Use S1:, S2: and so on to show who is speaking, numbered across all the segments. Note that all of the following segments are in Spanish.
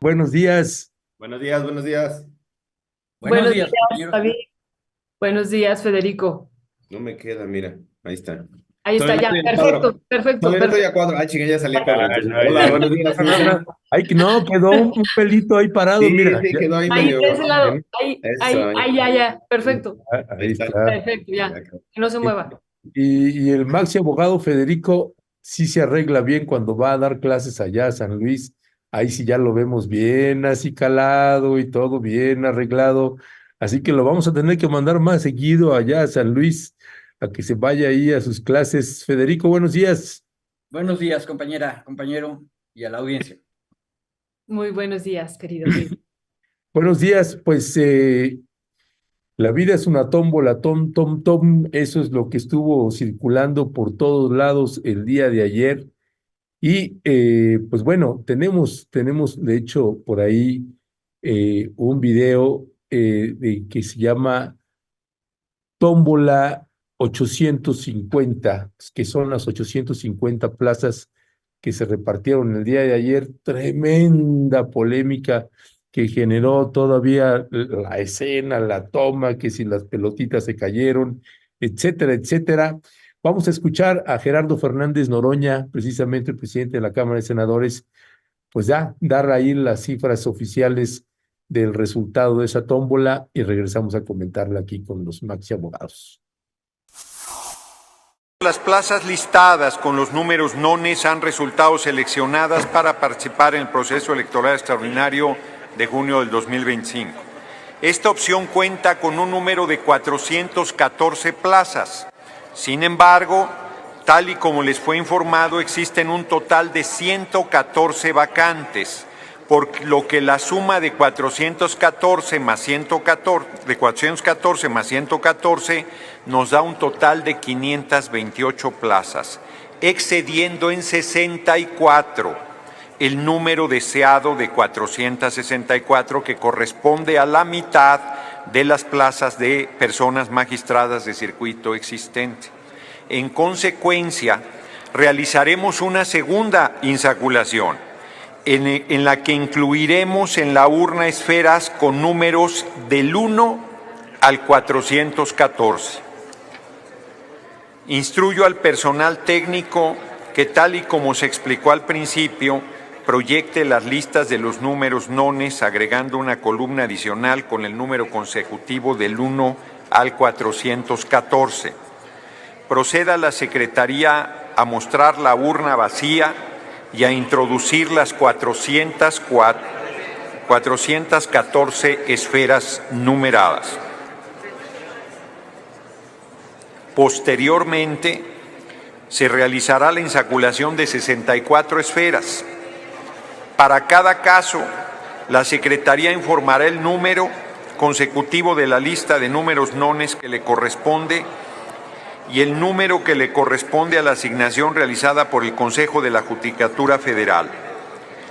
S1: Buenos días.
S2: Buenos días, buenos días.
S3: Buenos
S4: Buenos
S3: días,
S4: días,
S3: compañero.
S4: David. Buenos días, Federico.
S2: No me queda, mira, ahí está.
S4: Ahí está,
S2: Todavía no
S4: ya.
S2: estoy a cuadro.
S4: Perfecto, perfecto,
S2: Todavía no estoy a
S4: perfecto.
S2: cuadro. Ay, chinga, ya salí a cuadro.
S1: Ah,
S2: Entonces,
S1: no,
S2: hola, buenos días, ¿cómo
S1: no, no.
S2: están?
S1: Ay, que no, quedó un pelito ahí parado,
S2: Sí,
S1: mira.
S2: sí, quedó ahí
S4: Ahí, de
S2: medio.
S4: ese lado.
S1: Bien.
S4: Ahí,
S2: Ahí
S4: ahí,
S2: está.
S4: ya, ya. Perfecto,
S2: Ahí
S1: Ahí
S2: está.
S1: está.
S4: perfecto, ya.
S2: Ya quedó.
S4: Que no se
S1: Y,
S4: mueva.
S1: y el maxi abogado Federico sí se arregla bien cuando va a dar clases allá a San Luis. Ahí sí ya lo vemos bien así calado y todo bien arreglado. Así que lo vamos a tener que mandar más seguido allá a San Luis a que se vaya ahí a sus clases. Federico, buenos días.
S3: Buenos días, compañera, compañero y a la audiencia.
S4: Muy buenos días, querido.
S1: Buenos días, pues la vida es una tómbola, tom, tom, tom. Eso es lo que estuvo circulando por todos lados el día de ayer. Y pues bueno, tenemos de hecho por ahí un video que se llama Tómbola 850, que son las 850 plazas que se repartieron el día de ayer. Tremenda polémica que generó todavía la escena, la toma, que si las pelotitas se cayeron, etcétera, etcétera. Vamos a escuchar a Gerardo Fernández Noroña, precisamente el presidente de la Cámara de Senadores, pues ya dar ahí las cifras oficiales del resultado de esa tómbola y regresamos a comentarla aquí con los maxi abogados.
S5: Las plazas listadas con los números nones han resultado seleccionadas para participar en el proceso electoral extraordinario de junio del 2025. Esta opción cuenta con un número de 414 plazas. Sin embargo, tal y como les fue informado, existen un total de 114 vacantes, por lo que la suma de 414 más 114 nos da un total de 528 plazas, excediendo en 64 el número deseado de 464, que corresponde a la mitad de las plazas de personas magistradas de circuito existente. En consecuencia, realizaremos una segunda insaculación, en la que incluiremos en la urna esferas con números del 1 al 414. Instruyo al personal técnico que, tal y como se explicó al principio, proyecte las listas de los números nones agregando una columna adicional con el número consecutivo del 1 al 414. Proceda la Secretaría a mostrar la urna vacía y a introducir las 414 esferas numeradas. Posteriormente, se realizará la insaculación de 64 esferas. Para cada caso, la Secretaría informará el número consecutivo de la lista de números nones que le corresponde y el número que le corresponde a la asignación realizada por el Consejo de la Judicatura Federal.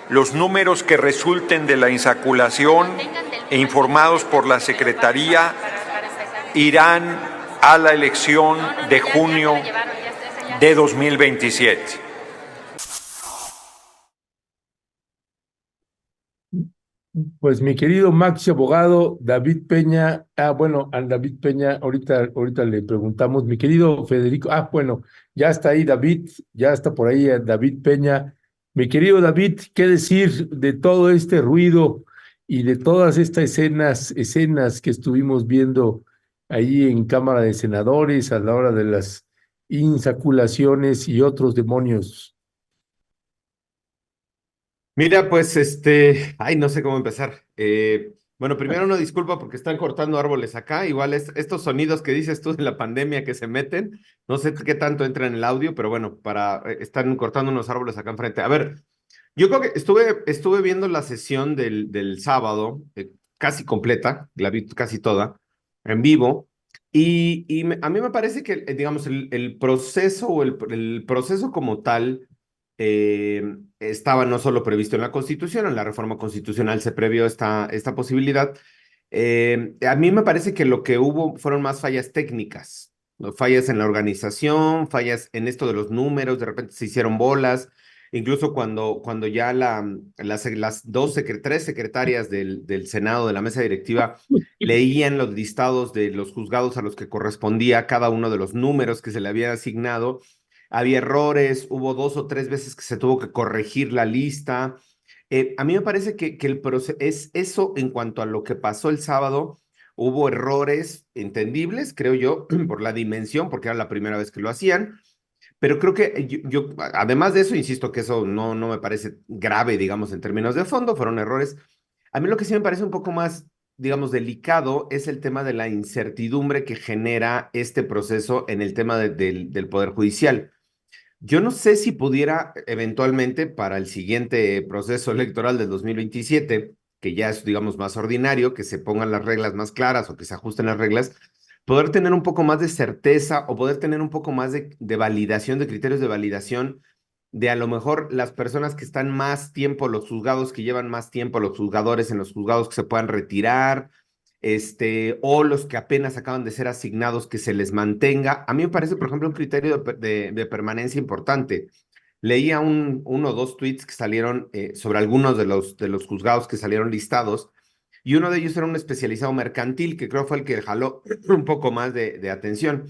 S5: Los números que resulten de la insaculación e informados por la Secretaría irán a la elección de junio de 2027.
S1: Pues mi querido maxi abogado David Peña, bueno, al David Peña ahorita le preguntamos, mi querido Federico, bueno, ya está ahí David, ya está por ahí David Peña. Mi querido David, ¿qué decir de todo este ruido y de todas estas escenas que estuvimos viendo ahí en Cámara de Senadores a la hora de las insaculaciones y otros demonios?
S2: Mira, pues ay, no sé cómo empezar. Bueno, primero una disculpa porque están cortando árboles acá. Igual estos sonidos que dices tú de la pandemia que se meten, no sé qué tanto entra en el audio, pero bueno, están cortando unos árboles acá enfrente. A ver, yo creo que estuve viendo la sesión del sábado, casi completa, la vi casi toda, en vivo, a mí me parece que, digamos, el proceso o el proceso como tal estaba no solo previsto en la Constitución, en la reforma constitucional se previó esta posibilidad. A mí me parece que lo que hubo fueron más fallas técnicas, ¿no? Fallas en la organización, fallas en esto de los números, de repente se hicieron bolas. incluso cuando ya las tres secretarias del Senado, de la mesa directiva, leían los listados de los juzgados a los que correspondía cada uno de los números que se le habían asignado, había errores, hubo 2 o 3 veces que se tuvo que corregir la lista. A mí me parece que el proceso es eso en cuanto a lo que pasó el sábado. Hubo errores entendibles, creo yo, por la dimensión, porque era la primera vez que lo hacían, pero creo que además de eso, insisto que eso no me parece grave, digamos, en términos de fondo, fueron errores. A mí lo que sí me parece un poco más, digamos, delicado es el tema de la incertidumbre que genera este proceso en el tema del Poder Judicial. Yo no sé si pudiera eventualmente para el siguiente proceso electoral del 2027, que ya es, digamos, más ordinario, que se pongan las reglas más claras o que se ajusten las reglas, poder tener un poco más de certeza o poder tener un poco más de validación, de criterios de validación, de a lo mejor las personas que están más tiempo, los juzgados que llevan más tiempo, los juzgadores en los juzgados que se puedan retirar, o los que apenas acaban de ser asignados, que se les mantenga. A mí me parece, por ejemplo, un criterio de permanencia importante. Leía uno o dos tweets que salieron sobre algunos de los juzgados que salieron listados, y uno de ellos era un especializado mercantil, que creo fue el que jaló un poco más de atención.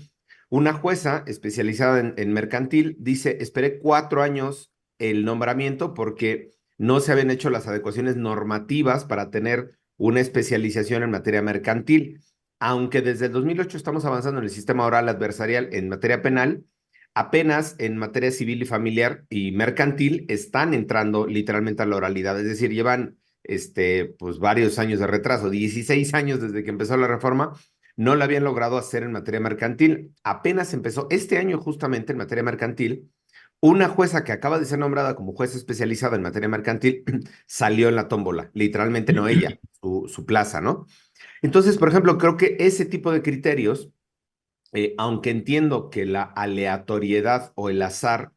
S2: Una jueza especializada en mercantil dice, esperé 4 años el nombramiento porque no se habían hecho las adecuaciones normativas para tener una especialización en materia mercantil. Aunque desde el 2008 estamos avanzando en el sistema oral adversarial en materia penal, apenas en materia civil y familiar y mercantil están entrando literalmente a la oralidad, es decir, llevan pues varios años de retraso, 16 años desde que empezó la reforma, no lo habían logrado hacer en materia mercantil. Apenas empezó este año justamente en materia mercantil. Una jueza que acaba de ser nombrada como jueza especializada en materia mercantil salió en la tómbola, literalmente no ella, su plaza, ¿no? Entonces, por ejemplo, creo que ese tipo de criterios, aunque entiendo que la aleatoriedad o el azar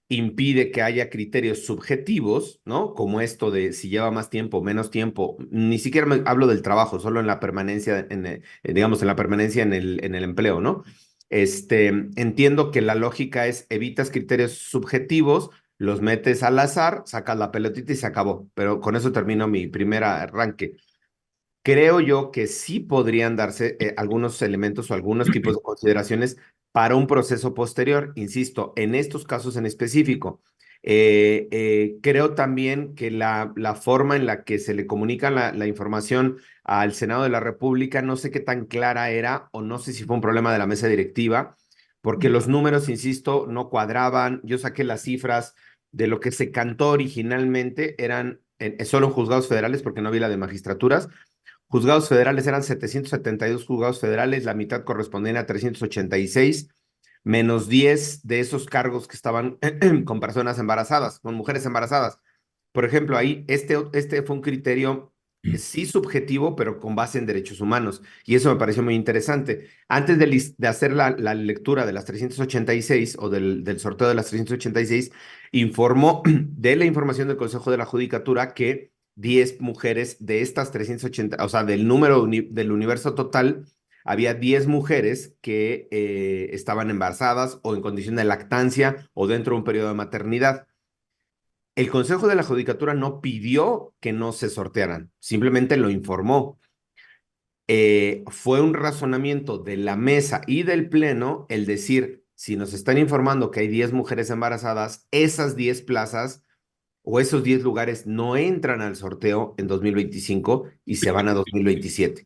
S2: impide que haya criterios subjetivos, ¿no? Como esto de si lleva más tiempo, menos tiempo, ni siquiera hablo del trabajo, solo en la permanencia, digamos, en la permanencia en el empleo, ¿no? Entiendo que la lógica es evitas criterios subjetivos, los metes al azar, sacas la pelotita y se acabó, pero con eso termino mi primer arranque. Creo yo que sí podrían darse algunos elementos o algunos tipos de consideraciones para un proceso posterior, insisto, en estos casos en específico. Creo también que la forma en la que se le comunica la información al Senado de la República, no sé qué tan clara era o no sé si fue un problema de la mesa directiva, porque los números, insisto, no cuadraban. Yo saqué las cifras de lo que se cantó originalmente, eran solo en juzgados federales porque no vi la de magistraturas. Juzgados federales eran 772 juzgados federales, la mitad correspondían a 386, menos 10 de esos cargos que estaban con personas embarazadas, con mujeres embarazadas. Por ejemplo, ahí este fue un criterio sí subjetivo, pero con base en derechos humanos, y eso me pareció muy interesante. Antes de hacer la lectura de las 386 o del sorteo de las 386, informó de la información del Consejo de la Judicatura que 10 mujeres de estas 380, o sea, del número del universo total, había 10 mujeres que estaban embarazadas o en condición de lactancia o dentro de un periodo de maternidad. El Consejo de la Judicatura no pidió que no se sortearan, simplemente lo informó. Fue un razonamiento de la mesa y del pleno el decir, si nos están informando que hay 10 mujeres embarazadas, esas 10 plazas o esos 10 lugares no entran al sorteo en 2025 y se van a 2027.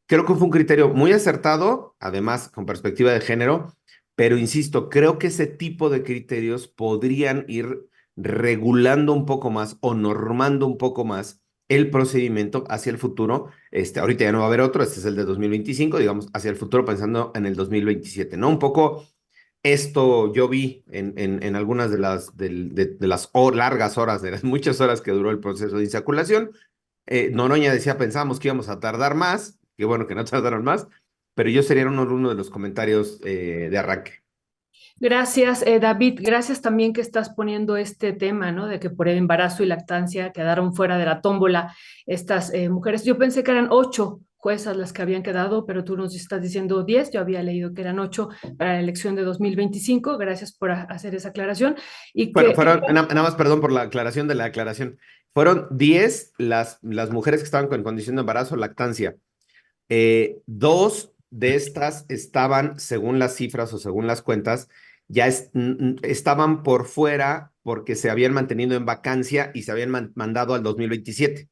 S2: Creo que fue un criterio muy acertado, además con perspectiva de género, pero insisto, creo que ese tipo de criterios podrían ir regulando un poco más o normando un poco más el procedimiento hacia el futuro. Ahorita ya no va a haber otro, este es el de 2025, digamos, hacia el futuro pensando en el 2027, ¿no? Un poco esto yo vi en algunas de las largas horas, de las muchas horas que duró el proceso de insaculación. Noroña decía, pensábamos que íbamos a tardar más, qué bueno que no tardaron más, pero yo sería uno de los comentarios de arranque.
S4: Gracias, David. Gracias también que estás poniendo este tema, ¿no? De que por el embarazo y lactancia quedaron fuera de la tómbola estas mujeres. Yo pensé que eran 8 juezas las que habían quedado, pero tú nos estás diciendo 10, yo había leído que eran 8 para la elección de 2025, gracias por hacer esa aclaración. Y que,
S2: Nada más, perdón por la aclaración de la aclaración. Fueron 10 las mujeres que estaban con condición de embarazo o lactancia. Dos de estas estaban, según las cifras o según las cuentas, ya estaban por fuera porque se habían mantenido en vacancia y se habían mandado al 2027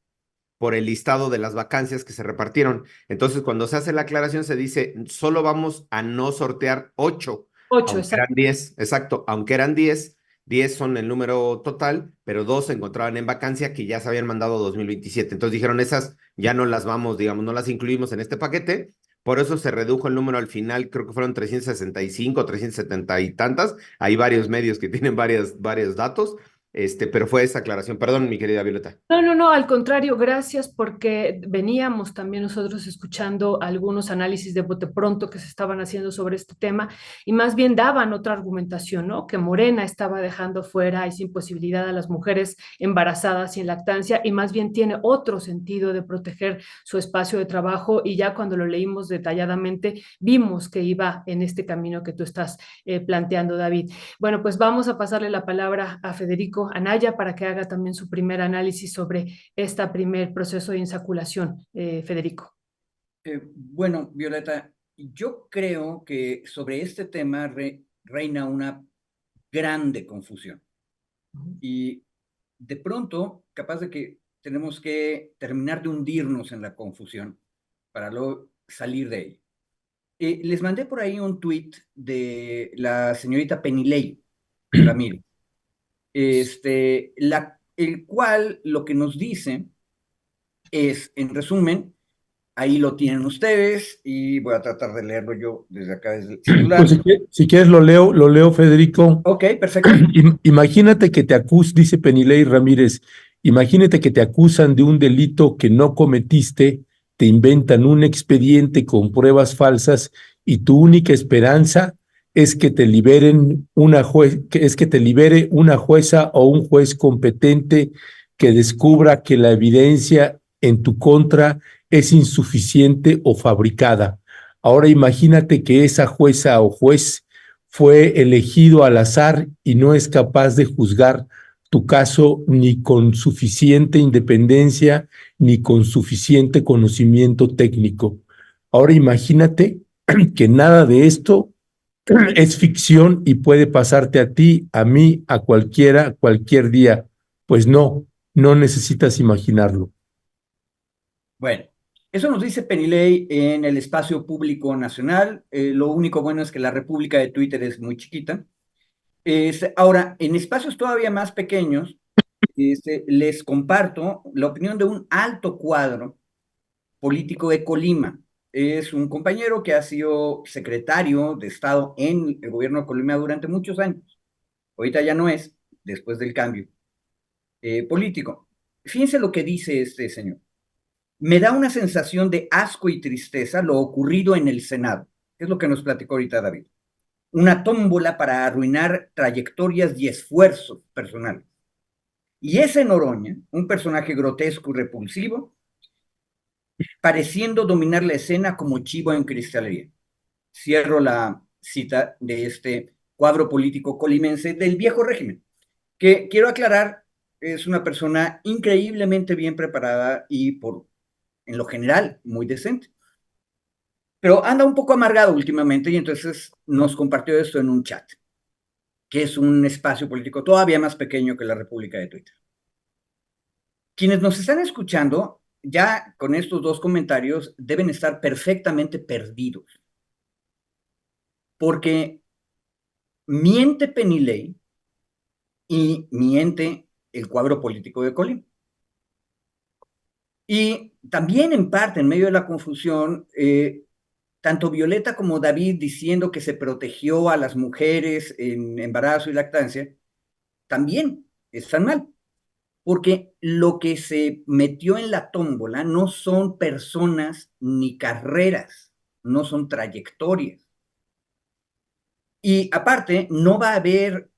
S2: por el listado de las vacancias que se repartieron. Entonces, cuando se hace la aclaración, se dice, solo vamos a no sortear 8,
S4: 8,
S2: aunque eran 10, exacto, aunque eran 10, 10 son el número total, pero 2 se encontraban en vacancia que ya se habían mandado 2027. Entonces dijeron, esas ya no las vamos, digamos, no las incluimos en este paquete. Por eso se redujo el número al final, creo que fueron 365, 370 y tantas. Hay varios medios que tienen varios datos, pero fue esa aclaración. Perdón, mi querida Violeta.
S4: No, al contrario, gracias porque veníamos también nosotros escuchando algunos análisis de bote pronto que se estaban haciendo sobre este tema y más bien daban otra argumentación, ¿no? Que Morena estaba dejando fuera y sin posibilidad a las mujeres embarazadas y en lactancia y más bien tiene otro sentido de proteger su espacio de trabajo y ya cuando lo leímos detalladamente vimos que iba en este camino que tú estás planteando, David. Bueno, pues vamos a pasarle la palabra a Federico Anaya para que haga también su primer análisis sobre este primer proceso de insaculación. Federico.
S3: Bueno, Violeta, yo creo que sobre este tema reina una grande confusión. Y de pronto, capaz de que tenemos que terminar de hundirnos en la confusión para luego salir de ella. Les mandé por ahí un tuit de la señorita Penilei Ramírez, el cual lo que nos dice es, en resumen, ahí lo tienen ustedes y voy a tratar de leerlo yo desde acá, desde el celular.
S1: Pues si quieres lo leo, Federico.
S3: Ok, perfecto.
S1: Imagínate que te dice Penilei Ramírez, imagínate que te acusan de un delito que no cometiste, te inventan un expediente con pruebas falsas y tu única esperanza es que te libere una jueza o un juez competente que descubra que la evidencia en tu contra es insuficiente o fabricada. Ahora imagínate que esa jueza o juez fue elegido al azar y no es capaz de juzgar tu caso ni con suficiente independencia ni con suficiente conocimiento técnico. Ahora imagínate que nada de esto es ficción y puede pasarte a ti, a mí, a cualquiera, cualquier día. Pues no necesitas imaginarlo.
S3: Bueno, eso nos dice Penilei en el espacio público nacional. Lo único bueno es que la república de Twitter es muy chiquita. Ahora, en espacios todavía más pequeños, les comparto la opinión de un alto cuadro político de Colima. Es un compañero que ha sido secretario de Estado en el gobierno de Colima durante muchos años. Ahorita ya no es, después del cambio político. Fíjense lo que dice este señor. Me da una sensación de asco y tristeza lo ocurrido en el Senado, que es lo que nos platicó ahorita David. Una tómbola para arruinar trayectorias y esfuerzos personales. Y ese Noroña, un personaje grotesco y repulsivo, pareciendo dominar la escena como chivo en cristalería. Cierro la cita de este cuadro político colimense del viejo régimen, que quiero aclarar, es una persona increíblemente bien preparada y en lo general muy decente. Pero anda un poco amargado últimamente y entonces nos compartió esto en un chat, que es un espacio político todavía más pequeño que la República de Twitter. Quienes nos están escuchando, ya con estos dos comentarios, deben estar perfectamente perdidos. Porque miente Penilei y miente el cuadro político de Colima. Y también en parte, en medio de la confusión, tanto Violeta como David diciendo que se protegió a las mujeres en embarazo y lactancia, también están mal. Porque lo que se metió en la tómbola no son personas ni carreras, no son trayectorias. Y aparte, no va a haber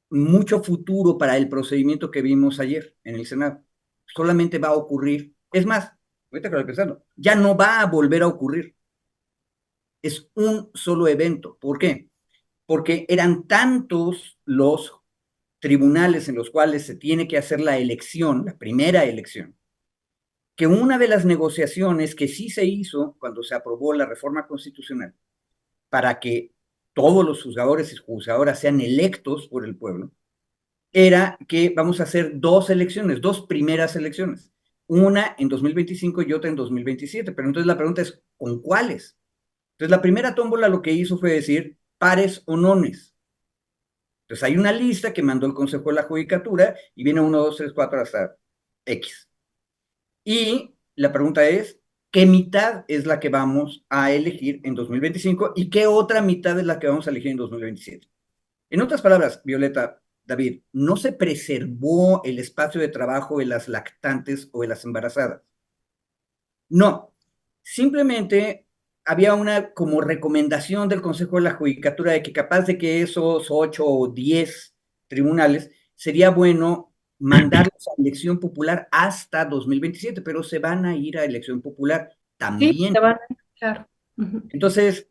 S3: mucho futuro para el procedimiento que vimos ayer en el Senado. Solamente va a ocurrir, es más, ahorita que lo estoy pensando, ya no va a volver a ocurrir. Es un solo evento. ¿Por qué? Porque eran tantos los tribunales en los cuales se tiene que hacer la elección, la primera elección, que una de las negociaciones que sí se hizo cuando se aprobó la reforma constitucional para que todos los juzgadores y juzgadoras sean electos por el pueblo, era que vamos a hacer dos elecciones, dos primeras elecciones, una en 2025 y otra en 2027, pero entonces la pregunta es, ¿con cuáles? Entonces la primera tómbola lo que hizo fue decir pares o nones. Entonces hay una lista que mandó el Consejo de la Judicatura y viene 1, 2, 3, 4 hasta X. Y la pregunta es, ¿qué mitad es la que vamos a elegir en 2025 y qué otra mitad es la que vamos a elegir en 2027? En otras palabras, Violeta, David, no se preservó el espacio de trabajo de las lactantes o de las embarazadas. No, simplemente había una como recomendación del Consejo de la Judicatura de que capaz de que esos 8 o 10 tribunales sería bueno mandarlos a elección popular hasta 2027, pero se van a ir a elección popular
S4: Sí,
S3: también.
S4: se van, claro. Ujú.
S3: Entonces,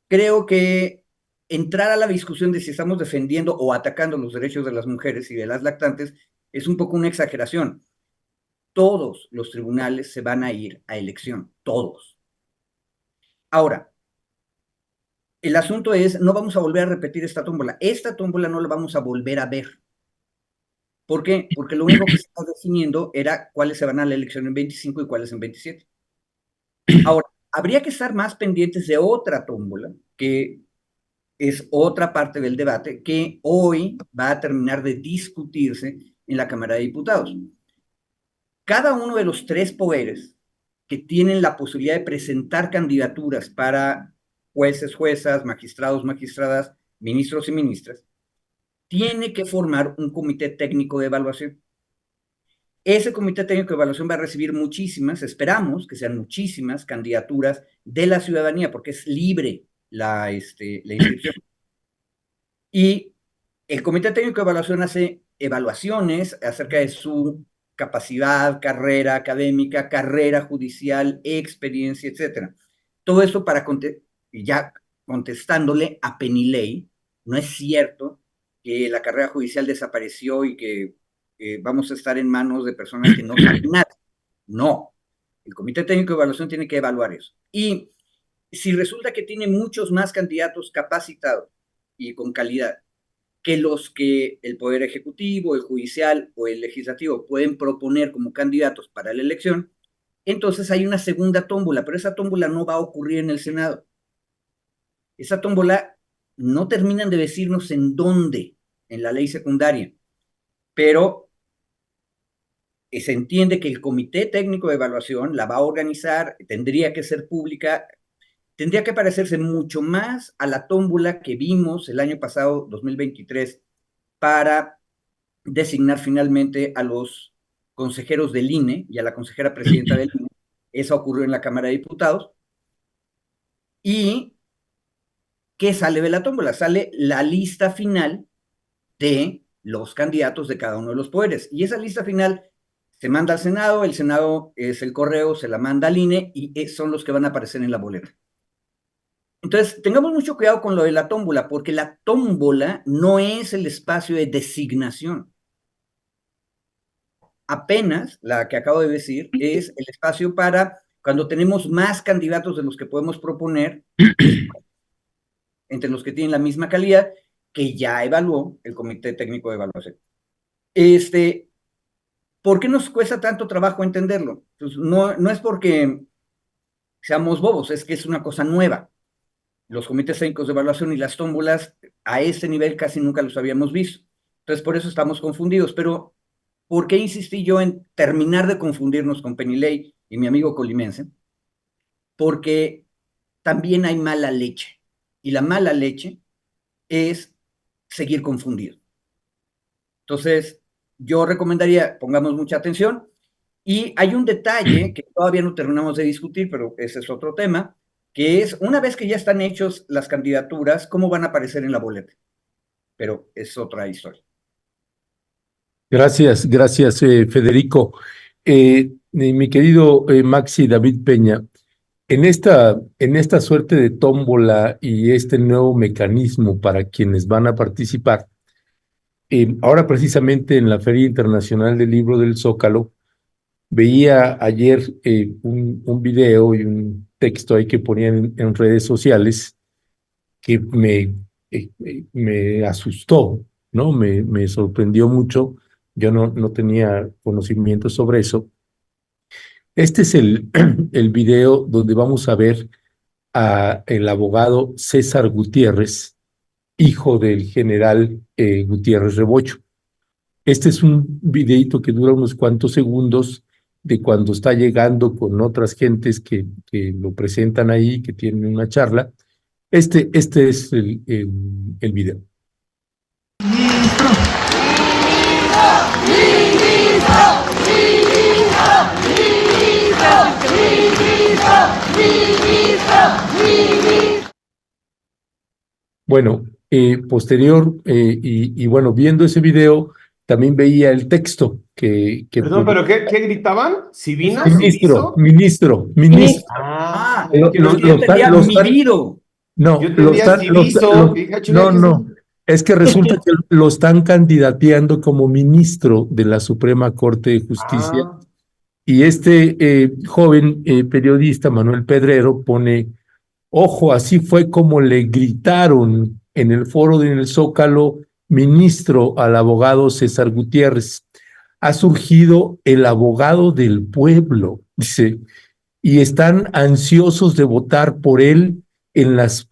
S3: creo que entrar a la discusión de si estamos defendiendo o atacando los derechos de las mujeres y de las lactantes es un poco una exageración. Todos los tribunales se van a ir a elección, todos. Ahora, el asunto es, no vamos a volver a repetir esta tómbola. Esta tómbola no la vamos a volver a ver. ¿Por qué? Porque lo único que se estaba definiendo era cuáles se van a la elección en 25 y cuáles en 27. Ahora, habría que estar más pendientes de otra tómbola, que es otra parte del debate, que hoy va a terminar de discutirse en la Cámara de Diputados. Cada uno de los tres poderes que tienen la posibilidad de presentar candidaturas para jueces, juezas, magistrados, magistradas, ministros y ministras, tiene que formar un comité técnico de evaluación. Ese comité técnico de evaluación va a recibir muchísimas, esperamos que sean muchísimas candidaturas de la ciudadanía, porque es libre la inscripción. Y el comité técnico de evaluación hace evaluaciones acerca de su capacidad, carrera académica, carrera judicial, experiencia, etcétera. Todo eso para ya contestándole a Penilei, no es cierto que la carrera judicial desapareció y que vamos a estar en manos de personas que no saben nada. No, el comité técnico de evaluación tiene que evaluar eso. Y si resulta que tiene muchos más candidatos capacitados y con calidad que los que el Poder Ejecutivo, el Judicial o el Legislativo pueden proponer como candidatos para la elección, entonces hay una segunda tómbola, pero esa tómbola no va a ocurrir en el Senado. Esa tómbola no terminan de decirnos en dónde, en la ley secundaria, pero se entiende que el Comité Técnico de Evaluación la va a organizar, tendría que ser pública, tendría que parecerse mucho más a la tómbola que vimos el año pasado, 2023, para designar finalmente a los consejeros del INE y a la consejera presidenta del INE. Eso ocurrió en la Cámara de Diputados. ¿Y qué sale de la tómbola? Sale la lista final de los candidatos de cada uno de los poderes. Y esa lista final se manda al Senado, el Senado es el correo, se la manda al INE y son los que van a aparecer en la boleta. Entonces, tengamos mucho cuidado con lo de la tómbola, porque la tómbola no es el espacio de designación. Apenas la que acabo de decir es el espacio para cuando tenemos más candidatos de los que podemos proponer, entre los que tienen la misma calidad, que ya evaluó el Comité Técnico de Evaluación. ¿Por qué nos cuesta tanto trabajo entenderlo? Pues no es porque seamos bobos, es que es una cosa nueva. Los comités técnicos de evaluación y las tómbolas a ese nivel casi nunca los habíamos visto. Entonces, por eso estamos confundidos. Pero, ¿por qué insistí yo en terminar de confundirnos con Penilei y mi amigo colimense? Porque también hay mala leche. Y la mala leche es seguir confundido. Entonces, yo recomendaría, pongamos mucha atención. Y hay un detalle que todavía no terminamos de discutir, pero ese es otro tema, que es una vez que ya están hechos las candidaturas, ¿cómo van a aparecer en la boleta? Pero es otra historia.
S1: Gracias, Federico. mi querido Maxi David Peña, en esta suerte de tómbola y este nuevo mecanismo para quienes van a participar, ahora precisamente en la Feria Internacional del Libro del Zócalo, veía ayer un video y un texto ahí que ponían en redes sociales que me asustó, ¿no? Me sorprendió mucho. Yo no tenía conocimiento sobre eso. Este es el video donde vamos a ver a el abogado César Gutiérrez, hijo del general Gutiérrez Rebollo. Este es un videito que dura unos cuantos segundos de cuando está llegando con otras gentes que lo presentan ahí, que tienen una charla. Este es el video. Bueno, posterior, y bueno, viendo ese video, también veía el texto que
S2: Perdón, pero ¿qué gritaban? ¿Sivina?
S1: ministro,
S2: ¿Civizo?
S1: ministro.
S3: Ah,
S2: Lo
S3: yo entendía
S1: Lo
S3: mi
S1: están,
S3: video.
S1: no,
S2: Yo entendía Civizo. Dije, chinga,
S1: no,
S2: ¿qué es eso?
S1: no, es que resulta que lo están candidateando como ministro de la Suprema Corte de Justicia.
S2: Ah,
S1: Y este joven periodista, Manuel Pedrero, pone, ojo, así fue como le gritaron en el foro en el Zócalo, ministro al abogado César Gutiérrez. Ha surgido el abogado del pueblo, dice, y están ansiosos de votar por él en las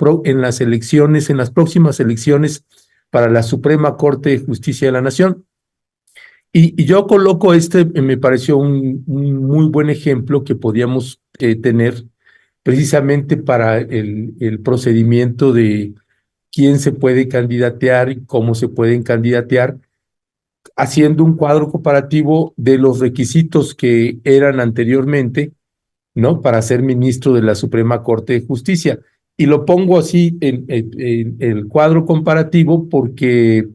S1: elecciones, en las próximas elecciones para la Suprema Corte de Justicia de la Nación. Y yo coloco me pareció un muy buen ejemplo que podíamos tener precisamente para el procedimiento de quién se puede candidatear y cómo se pueden candidatear, haciendo un cuadro comparativo de los requisitos que eran anteriormente, ¿no? Para ser ministro de la Suprema Corte de Justicia. Y lo pongo así en el cuadro comparativo porque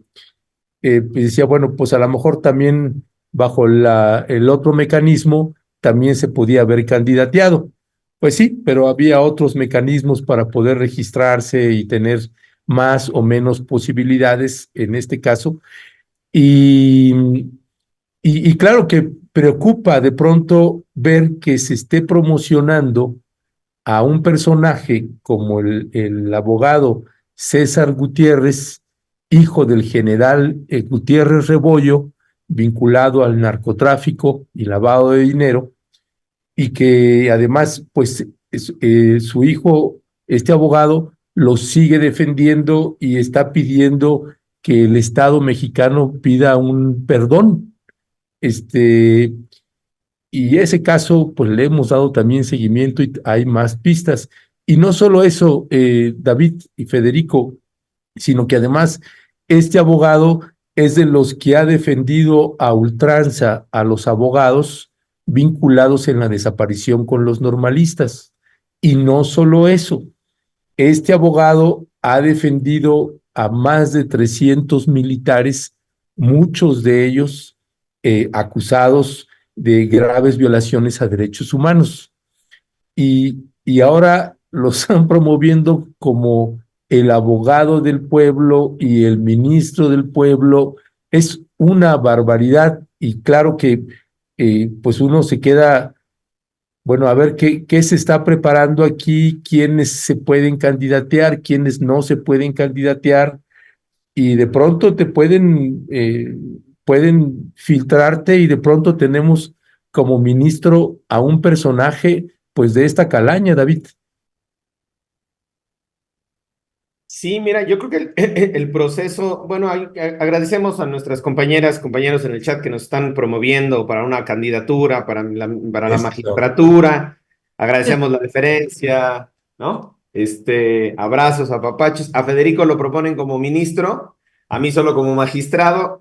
S1: pues decía, bueno, pues a lo mejor también bajo el otro mecanismo también se podía haber candidateado. Pues sí, pero había otros mecanismos para poder registrarse y tener más o menos posibilidades en este caso. Y, y claro que preocupa de pronto ver que se esté promocionando a un personaje como el abogado César Gutiérrez, hijo del general Gutiérrez Rebollo, vinculado al narcotráfico y lavado de dinero, y que además, pues, su hijo, este abogado, lo sigue defendiendo y está pidiendo que el Estado mexicano pida un perdón. Este, y ese caso, pues le hemos dado también seguimiento y hay más pistas. Y no solo eso, David y Federico, sino que además este abogado es de los que ha defendido a ultranza a los abogados vinculados en la desaparición con los normalistas. Y no solo eso, este abogado ha defendido a más de 300 militares, muchos de ellos acusados de graves violaciones a derechos humanos. Y ahora lo están promoviendo como el abogado del pueblo y el ministro del pueblo. Es una barbaridad y claro que pues uno se queda, bueno, a ver qué se está preparando aquí, quiénes se pueden candidatear, quiénes no se pueden candidatear, y de pronto pueden filtrarte y de pronto tenemos como ministro a un personaje pues de esta calaña, David.
S2: sí, mira, yo creo que el proceso, bueno, agradecemos a nuestras compañeras, compañeros en el chat que nos están promoviendo para una candidatura, para la
S1: Esto.
S2: magistratura. Agradecemos la deferencia, ¿no? Abrazos, apapachos. A Federico lo proponen como ministro, a mí solo como magistrado,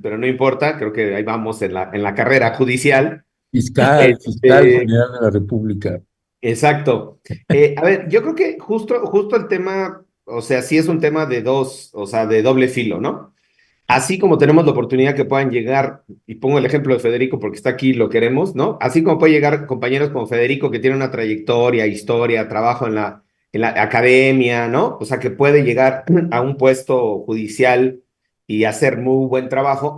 S2: pero no importa, creo que ahí vamos en la carrera judicial.
S1: Fiscal
S2: Este,
S1: general de la República.
S2: Exacto. A ver, yo creo que justo el tema, o sea, sí es un tema de dos, o sea, de doble filo, ¿no? así como tenemos la oportunidad que puedan llegar, y pongo el ejemplo de Federico porque está aquí, lo queremos, ¿no? Así como puede llegar compañeros como Federico que tiene una trayectoria, historia, trabajo en la academia, ¿no? O sea, que puede llegar a un puesto judicial y hacer muy buen trabajo.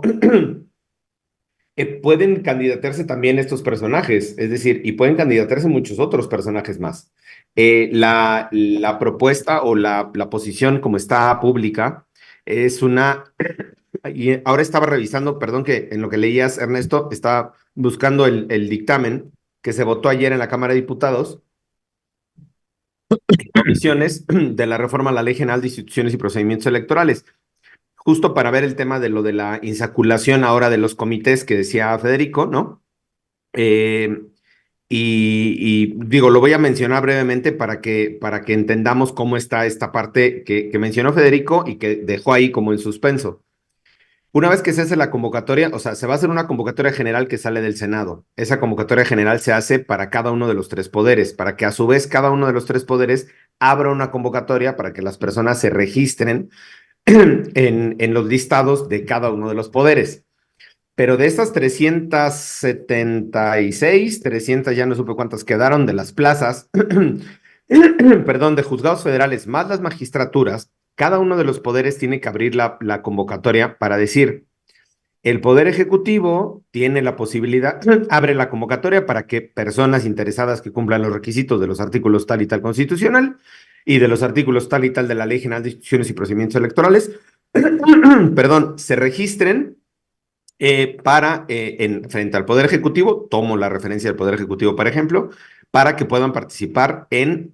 S2: Pueden candidatarse también estos personajes, es decir, y pueden candidatarse muchos otros personajes más. La propuesta o la posición como está pública es una, y ahora estaba revisando, perdón que en lo que leías, Ernesto, estaba buscando el dictamen que se votó ayer en la Cámara de Diputados, comisiones de la reforma a la Ley General de Instituciones y Procedimientos Electorales, justo para ver el tema de lo de la insaculación ahora de los comités que decía Federico, ¿no? Eh, y digo, lo voy a mencionar brevemente para que entendamos cómo está esta parte que mencionó Federico y que dejó ahí como en suspenso. Una vez que se hace la convocatoria, o sea, se va a hacer una convocatoria general que sale del Senado. Esa convocatoria general se hace para cada uno de los tres poderes, para que a su vez cada uno de los tres poderes abra una convocatoria para que las personas se registren en los listados de cada uno de los poderes. Pero de estas 376, 300, ya no supe cuántas quedaron de las plazas, perdón, de juzgados federales más las magistraturas, cada uno de los poderes tiene que abrir la convocatoria para decir, el Poder Ejecutivo tiene la posibilidad, abre la convocatoria para que personas interesadas que cumplan los requisitos de los artículos tal y tal constitucional y de los artículos tal y tal de la Ley General de Instituciones y Procedimientos Electorales, perdón, se registren frente al Poder Ejecutivo, tomo la referencia del Poder Ejecutivo, por ejemplo, para que puedan participar en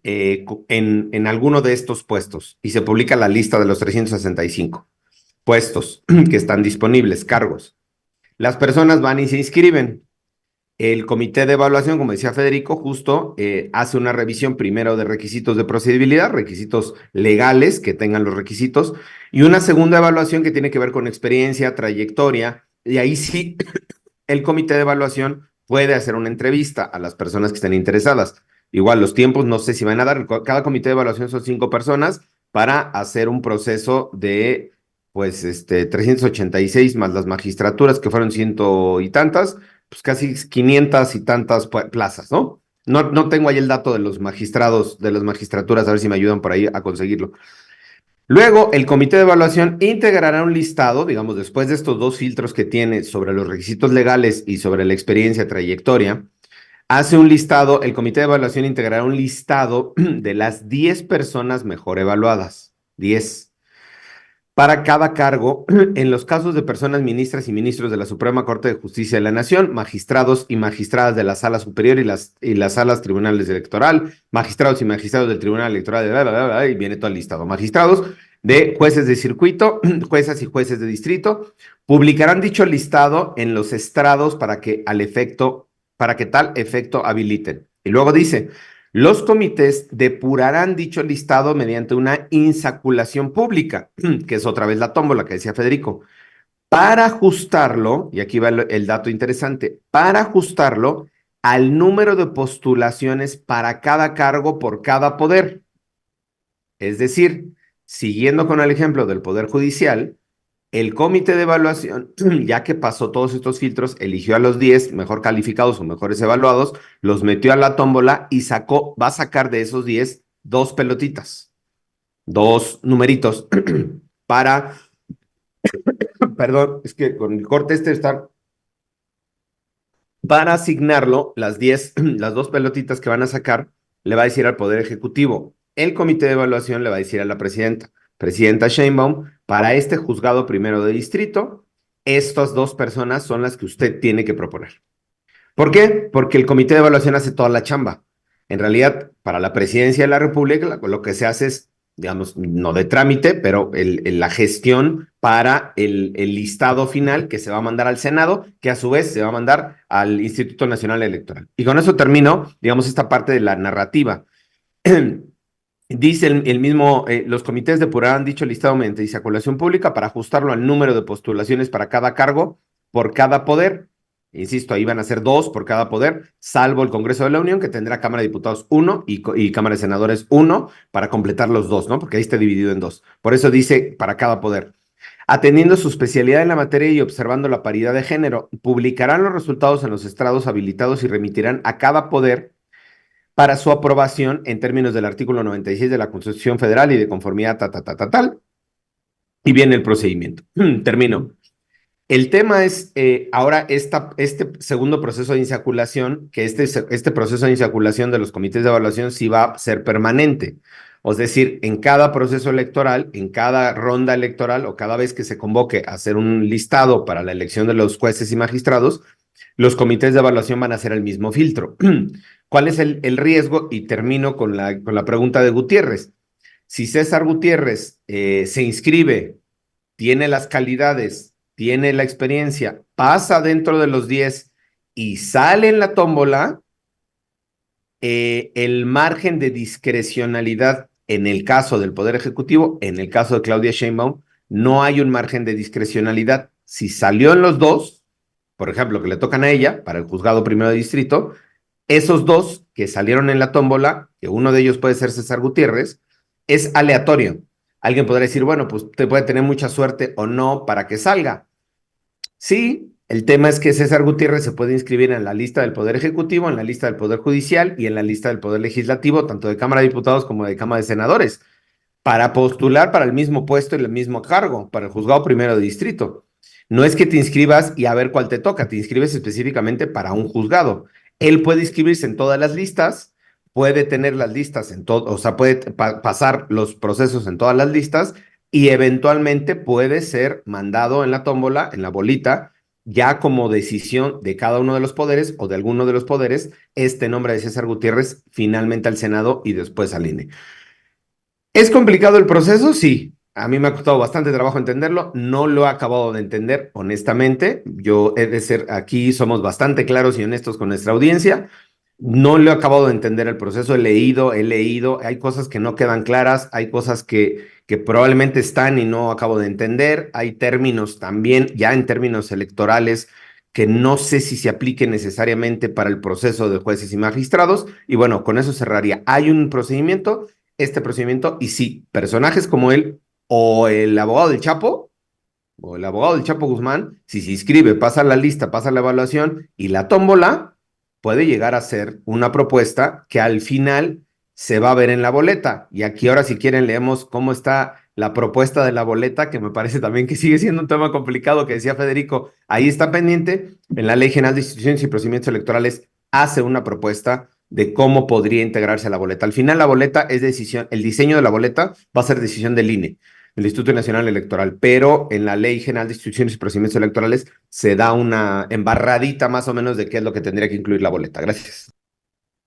S2: alguno de estos puestos. Y se publica la lista de los 365 puestos que están disponibles, cargos. Las personas van y se inscriben. El comité de evaluación, como decía Federico, justo hace una revisión primero de requisitos de procedibilidad, requisitos legales que tengan los requisitos, y una segunda evaluación que tiene que ver con experiencia, trayectoria, y ahí sí el comité de evaluación puede hacer una entrevista a las personas que estén interesadas. Igual los tiempos, no sé si van a dar, cada comité de evaluación son 5 personas para hacer un proceso de, pues, 386 más las magistraturas, que fueron 100 y tantas, pues casi 500 y tantas plazas, ¿no? No tengo ahí el dato de los magistrados, de las magistraturas, a ver si me ayudan por ahí a conseguirlo. Luego, el comité de evaluación integrará un listado, digamos, después de estos dos filtros que tiene sobre los requisitos legales y sobre la experiencia, trayectoria, hace un listado, el comité de evaluación integrará un listado de las 10 personas mejor evaluadas, 10 para cada cargo en los casos de personas ministras y ministros de la Suprema Corte de Justicia de la Nación, magistrados y magistradas de la Sala Superior y las salas tribunales electoral, magistrados y magistrados del Tribunal Electoral, y viene todo el listado, magistrados de jueces de circuito, juezas y jueces de distrito, publicarán dicho listado en los estrados para que tal efecto habiliten. Y luego dice, los comités depurarán dicho listado mediante una insaculación pública, que es otra vez la tómbola que decía Federico, para ajustarlo, y aquí va el dato interesante, para ajustarlo al número de postulaciones para cada cargo por cada poder. Es decir, siguiendo con el ejemplo del Poder Judicial, el comité de evaluación, ya que pasó todos estos filtros, eligió a los 10 mejor calificados o mejores evaluados, los metió a la tómbola y va a sacar de esos 10 2 pelotitas, 2 numeritos para, perdón, es que con el corte está, para asignarlo, las 2 pelotitas que van a sacar, le va a decir al Poder Ejecutivo. El comité de evaluación le va a decir a la Presidenta Sheinbaum, para este juzgado primero de distrito, estas 2 personas son las que usted tiene que proponer. ¿Por qué? Porque el comité de evaluación hace toda la chamba. En realidad, para la presidencia de la República, lo que se hace es, digamos, no de trámite, pero la gestión para el listado final que se va a mandar al Senado, que a su vez se va a mandar al Instituto Nacional Electoral. Y con eso termino, digamos, esta parte de la narrativa. Dice el mismo, los comités depurarán dicho listado mediante insaculación pública para ajustarlo al número de postulaciones para cada cargo por cada poder. Insisto, ahí van a ser 2 por cada poder, salvo el Congreso de la Unión, que tendrá Cámara de Diputados 1 y Cámara de Senadores 1 para completar los 2, ¿no? Porque ahí está dividido en 2. Por eso dice para cada poder. Atendiendo su especialidad en la materia y observando la paridad de género, publicarán los resultados en los estrados habilitados y remitirán a cada poder para su aprobación en términos del artículo 96 de la Constitución Federal y de conformidad tal. Y viene el procedimiento. Termino. El tema es ahora este segundo proceso de insaculación, que este proceso de insaculación de los comités de evaluación sí va a ser permanente. Es decir, en cada proceso electoral, en cada ronda electoral o cada vez que se convoque a hacer un listado para la elección de los jueces y magistrados, los comités de evaluación van a hacer el mismo filtro. ¿Cuál es el riesgo? Y termino con la pregunta de Gutiérrez. Si César Gutiérrez se inscribe, tiene las calidades, tiene la experiencia, pasa dentro de los 10 y sale en la tómbola, el margen de discrecionalidad en el caso del Poder Ejecutivo, en el caso de Claudia Sheinbaum, no hay un margen de discrecionalidad. Si salió en los dos, por ejemplo, que le tocan a ella, para el juzgado primero de distrito, esos dos que salieron en la tómbola, que uno de ellos puede ser César Gutiérrez, es aleatorio. Alguien podrá decir, bueno, pues usted puede tener mucha suerte o no para que salga. Sí, el tema es que César Gutiérrez se puede inscribir en la lista del Poder Ejecutivo, en la lista del Poder Judicial y en la lista del Poder Legislativo, tanto de Cámara de Diputados como de Cámara de Senadores, para postular para el mismo puesto y el mismo cargo, para el juzgado primero de distrito. No es que te inscribas y a ver cuál te toca, te inscribes específicamente para un juzgado. Él puede inscribirse en todas las listas, puede tener las listas en todo, o sea, puede pasar los procesos en todas las listas y eventualmente puede ser mandado en la tómbola, en la bolita, ya como decisión de cada uno de los poderes o de alguno de los poderes, este nombre de César Gutiérrez finalmente al Senado y después al INE. ¿Es complicado el proceso? Sí. A mí me ha costado bastante trabajo entenderlo. No lo he acabado de entender, honestamente. Yo he de ser, aquí somos bastante claros y honestos con nuestra audiencia. No lo he acabado de entender el proceso. He leído. Hay cosas que no quedan claras. Hay cosas que probablemente están y no acabo de entender. Hay términos también, ya en términos electorales, que no sé si se apliquen necesariamente para el proceso de jueces y magistrados. Y bueno, con eso cerraría. Hay un procedimiento, este procedimiento, y sí, personajes como él o el abogado del Chapo, o el abogado del Chapo Guzmán, si se inscribe, pasa la lista, pasa la evaluación y la tómbola, puede llegar a ser una propuesta que al final se va a ver en la boleta. Y aquí ahora, si quieren, leemos cómo está la propuesta de la boleta, que me parece también que sigue siendo un tema complicado, que decía Federico, ahí está pendiente. En la Ley General de Instituciones y Procedimientos Electorales hace una propuesta de cómo podría integrarse a la boleta. Al final, la boleta es decisión, el diseño de la boleta va a ser decisión del INE, el Instituto Nacional Electoral, pero en la Ley General de Instituciones y Procedimientos Electorales se da una embarradita más o menos de qué es lo que tendría que incluir la boleta. Gracias.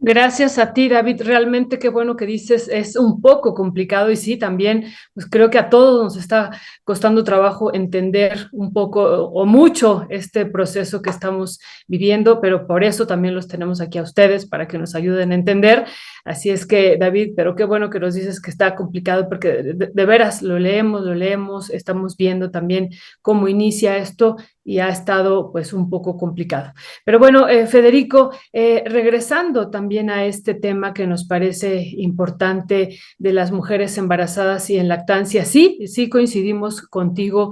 S4: Gracias a ti, David. Realmente qué bueno que dices, es un poco complicado y sí, también, pues creo que a todos nos está costando trabajo entender un poco o mucho este proceso que estamos viviendo, pero por eso también los tenemos aquí a ustedes para que nos ayuden a entender. Así es que, David, pero qué bueno que nos dices que está complicado porque de veras lo leemos, estamos viendo también cómo inicia esto y ha estado pues un poco complicado. Pero bueno, Federico, regresando también a este tema que nos parece importante de las mujeres embarazadas y en lactancia, sí coincidimos contigo,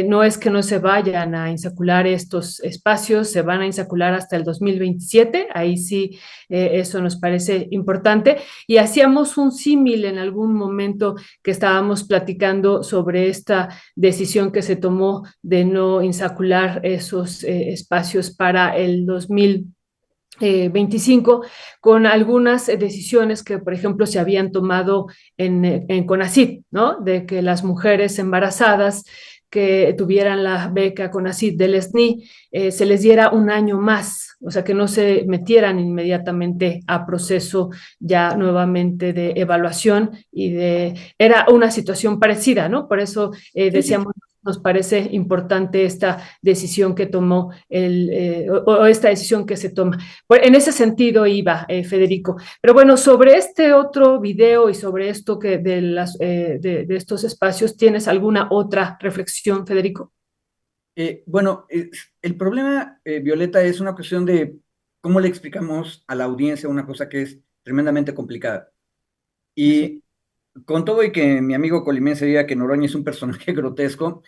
S4: no es que no se vayan a insacular estos espacios, se van a insacular hasta el 2027, ahí sí, eso nos parece importante, y hacíamos un símil en algún momento que estábamos platicando sobre esta decisión que se tomó de no insacular esos espacios para el 2025 con algunas decisiones que, por ejemplo, se habían tomado en CONACYT, ¿no? De que las mujeres embarazadas que tuvieran la beca CONACYT del SNI se les diera un año más, o sea, que no se metieran inmediatamente a proceso ya nuevamente de evaluación era una situación parecida, ¿no? Por eso decíamos, nos parece importante esta decisión que tomó o esta decisión que se toma. En ese sentido iba, Federico. Pero bueno, sobre este otro video y sobre esto de estos espacios, ¿tienes alguna otra reflexión, Federico?
S3: Bueno, el problema, Violeta, es una cuestión de cómo le explicamos a la audiencia una cosa que es tremendamente complicada. Y con todo y que mi amigo colimense diga que Noroña es un personaje grotesco,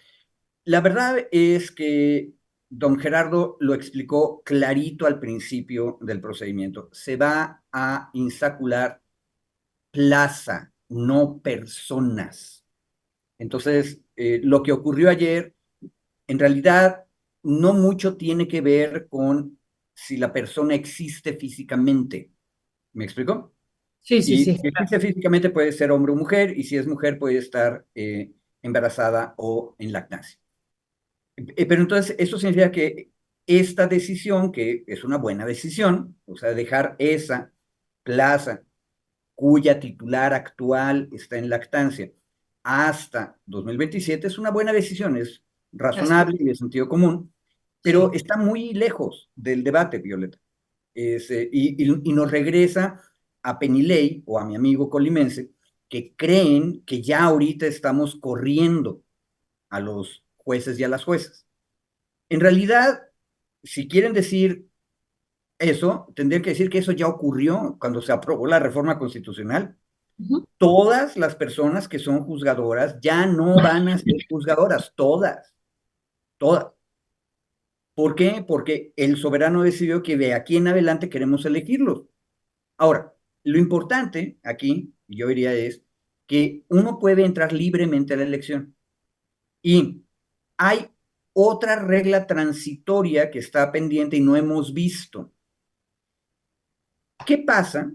S3: La verdad es que don Gerardo lo explicó clarito al principio del procedimiento. Se va a insacular plaza, no personas. Entonces, lo que ocurrió ayer, en realidad, no mucho tiene que ver con si la persona existe físicamente. ¿Me explico?
S4: Sí, sí,
S3: Y
S4: sí.
S3: si existe físicamente puede ser hombre o mujer, y si es mujer puede estar embarazada o en lactancia. Pero entonces, eso significa que esta decisión, que es una buena decisión, o sea, dejar esa plaza cuya titular actual está en lactancia hasta 2027, es una buena decisión, es
S4: Así es.
S3: razonable y de sentido común, pero
S4: Sí.
S3: está muy lejos del debate, Violeta. Y nos regresa a Penilei o a mi amigo colimense, que creen que ya ahorita estamos corriendo a los jueces y a las juezas. En realidad, si quieren decir eso, tendrían que decir que eso ya ocurrió cuando se aprobó la reforma constitucional.
S4: Ujú.
S3: Todas las personas que son juzgadoras ya no van a ser juzgadoras, todas, todas. ¿Por qué? Porque el soberano decidió que de aquí en adelante queremos elegirlos. Ahora, lo importante aquí, yo diría, es que uno puede entrar libremente a la elección. Y hay otra regla transitoria que está pendiente y no hemos visto. ¿Qué pasa?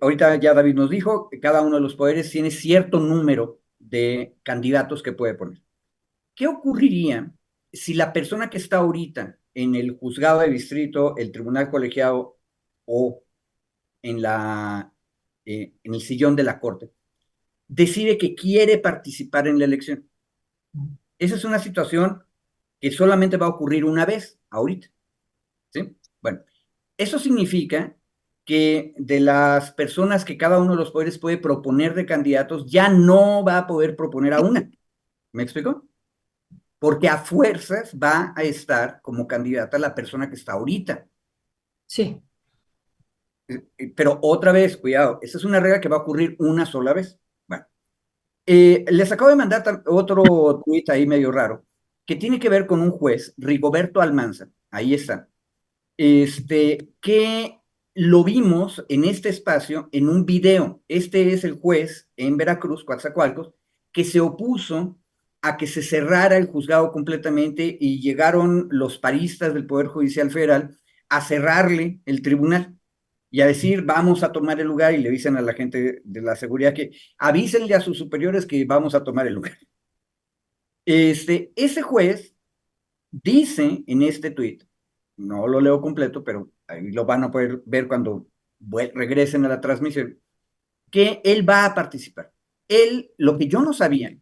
S3: Ahorita ya David nos dijo que cada uno de los poderes tiene cierto número de candidatos que puede poner. ¿Qué ocurriría si la persona que está ahorita en el juzgado de distrito, el tribunal colegiado o en el sillón de la corte decide que quiere participar en la elección? Esa es una situación que solamente va a ocurrir una vez, ahorita, ¿sí? Bueno, eso significa que de las personas que cada uno de los poderes puede proponer de candidatos, ya no va a poder proponer a una. ¿Me explico? Porque a fuerzas va a estar como candidata la persona que está ahorita.
S4: Sí.
S3: Pero otra vez, cuidado, esa es una regla que va a ocurrir una sola vez. Bueno, les acabo de mandar otro tuit ahí medio raro, que tiene que ver con un juez, Rigoberto Almanza, ahí está, que lo vimos en este espacio en un video. Este es el juez en Veracruz, Coatzacoalcos, que se opuso a que se cerrara el juzgado completamente y llegaron los paristas del Poder Judicial Federal a cerrarle el tribunal y a decir, vamos a tomar el lugar, y le dicen a la gente de la seguridad que avísenle a sus superiores que vamos a tomar el lugar. Ese juez dice en este tuit, no lo leo completo, pero ahí lo van a poder ver cuando regresen a la transmisión, que él va a participar. Él, lo que yo no sabía,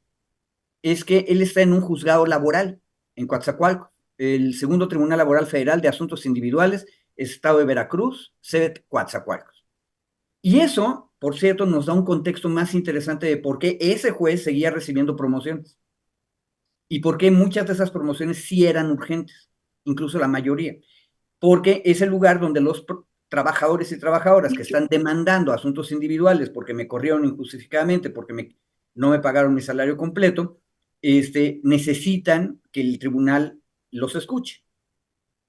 S3: es que él está en un juzgado laboral en Coatzacoalcos, el segundo Tribunal Laboral Federal de Asuntos Individuales, Estado de Veracruz, sede Coatzacoalcos. Y eso, por cierto, nos da un contexto más interesante de por qué ese juez seguía recibiendo promociones y por qué muchas de esas promociones sí eran urgentes, incluso la mayoría, porque es el lugar donde los trabajadores y trabajadoras que están demandando asuntos individuales porque me corrieron injustificadamente, porque no me pagaron mi salario completo, necesitan que el tribunal los escuche.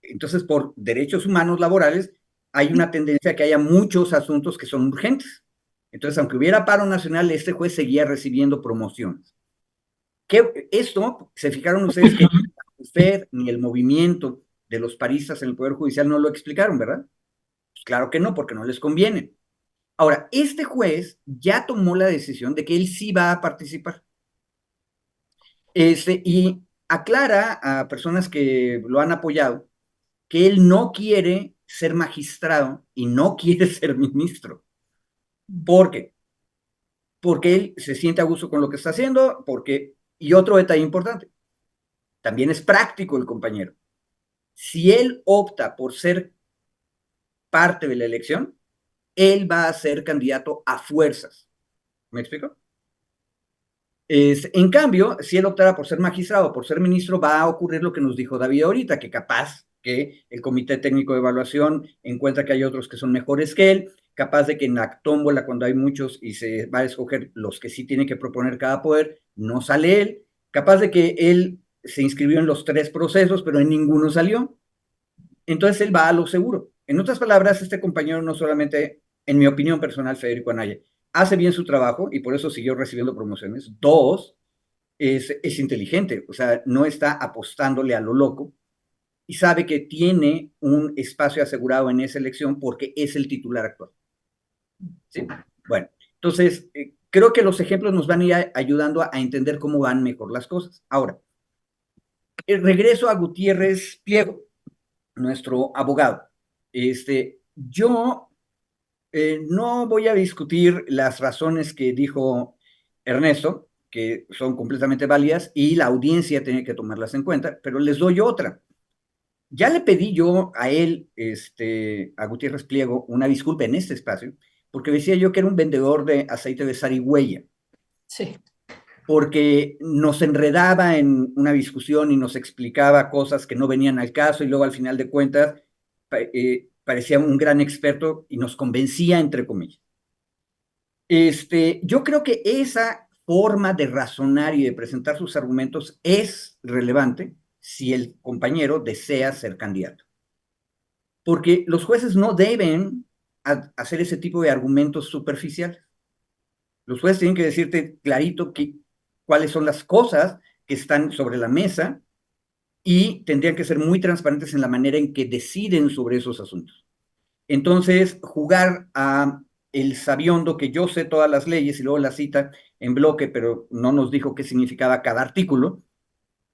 S3: Entonces, por derechos humanos laborales, hay una tendencia a que haya muchos asuntos que son urgentes. Entonces, aunque hubiera paro nacional, este juez seguía recibiendo promociones. Esto, se fijaron ustedes que ni la FED ni el movimiento de los paristas en el Poder Judicial no lo explicaron, ¿verdad? Pues claro que no, porque no les conviene. Ahora, este juez ya tomó la decisión de que él sí va a participar. Y aclara a personas que lo han apoyado que él no quiere ser magistrado y no quiere ser ministro. ¿Por qué? Porque él se siente a gusto con lo que está haciendo, y otro detalle importante, también es práctico el compañero. Si él opta por ser parte de la elección, él va a ser candidato a fuerzas. ¿Me explico? En cambio, si él optara por ser magistrado, por ser ministro, va a ocurrir lo que nos dijo David ahorita, que capaz que el Comité Técnico de Evaluación encuentra que hay otros que son mejores que él, capaz de que en la tómbola, cuando hay muchos y se va a escoger los que sí tiene que proponer cada poder, no sale él, Capaz de que él se inscribió en los 3 procesos, pero en ninguno salió. Entonces él va a lo seguro. En otras palabras, este compañero no solamente, en mi opinión personal, Federico Anaya, hace bien su trabajo y por eso siguió recibiendo promociones. 2, es inteligente, o sea, no está apostándole a lo loco y sabe que tiene un espacio asegurado en esa elección porque es el titular actual. ¿Sí? Bueno, entonces, creo que los ejemplos nos van a ir ayudando a entender cómo van mejor las cosas. Ahora, regreso a Gutiérrez Pliego, nuestro abogado. Yo no voy a discutir las razones que dijo Ernesto, que son completamente válidas, y la audiencia tiene que tomarlas en cuenta, pero les doy otra. Ya le pedí yo a él, a Gutiérrez Pliego, una disculpa en este espacio, porque decía yo que era un vendedor de aceite de zarigüeya,
S4: Sí.
S3: porque nos enredaba en una discusión y nos explicaba cosas que no venían al caso y luego al final de cuentas parecía un gran experto y nos convencía, entre comillas. Yo creo que esa forma de razonar y de presentar sus argumentos es relevante si el compañero desea ser candidato. Porque los jueces no deben hacer ese tipo de argumentos superficiales. Los jueces tienen que decirte clarito cuáles son las cosas que están sobre la mesa y tendrían que ser muy transparentes en la manera en que deciden sobre esos asuntos. Entonces, jugar a el sabiondo que yo sé todas las leyes y luego la cita en bloque, pero no nos dijo qué significaba cada artículo,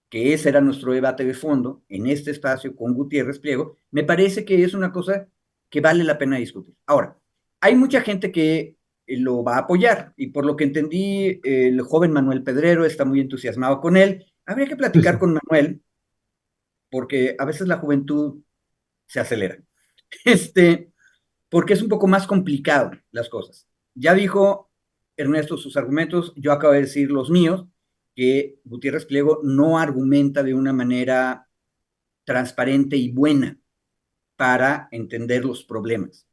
S3: que ese era nuestro debate de fondo en este espacio con Gutiérrez Pliego, me parece que es una cosa que vale la pena discutir. Ahora, hay mucha gente que lo va a apoyar y por lo que entendí, el joven Manuel Pedrero está muy entusiasmado con él. Habría que platicar con Manuel porque a veces la juventud se acelera. Porque es un poco más complicado las cosas. Ya dijo Ernesto sus argumentos, yo acabo de decir los míos, que Gutiérrez Pliego no argumenta de una manera transparente y buena para entender los problemas.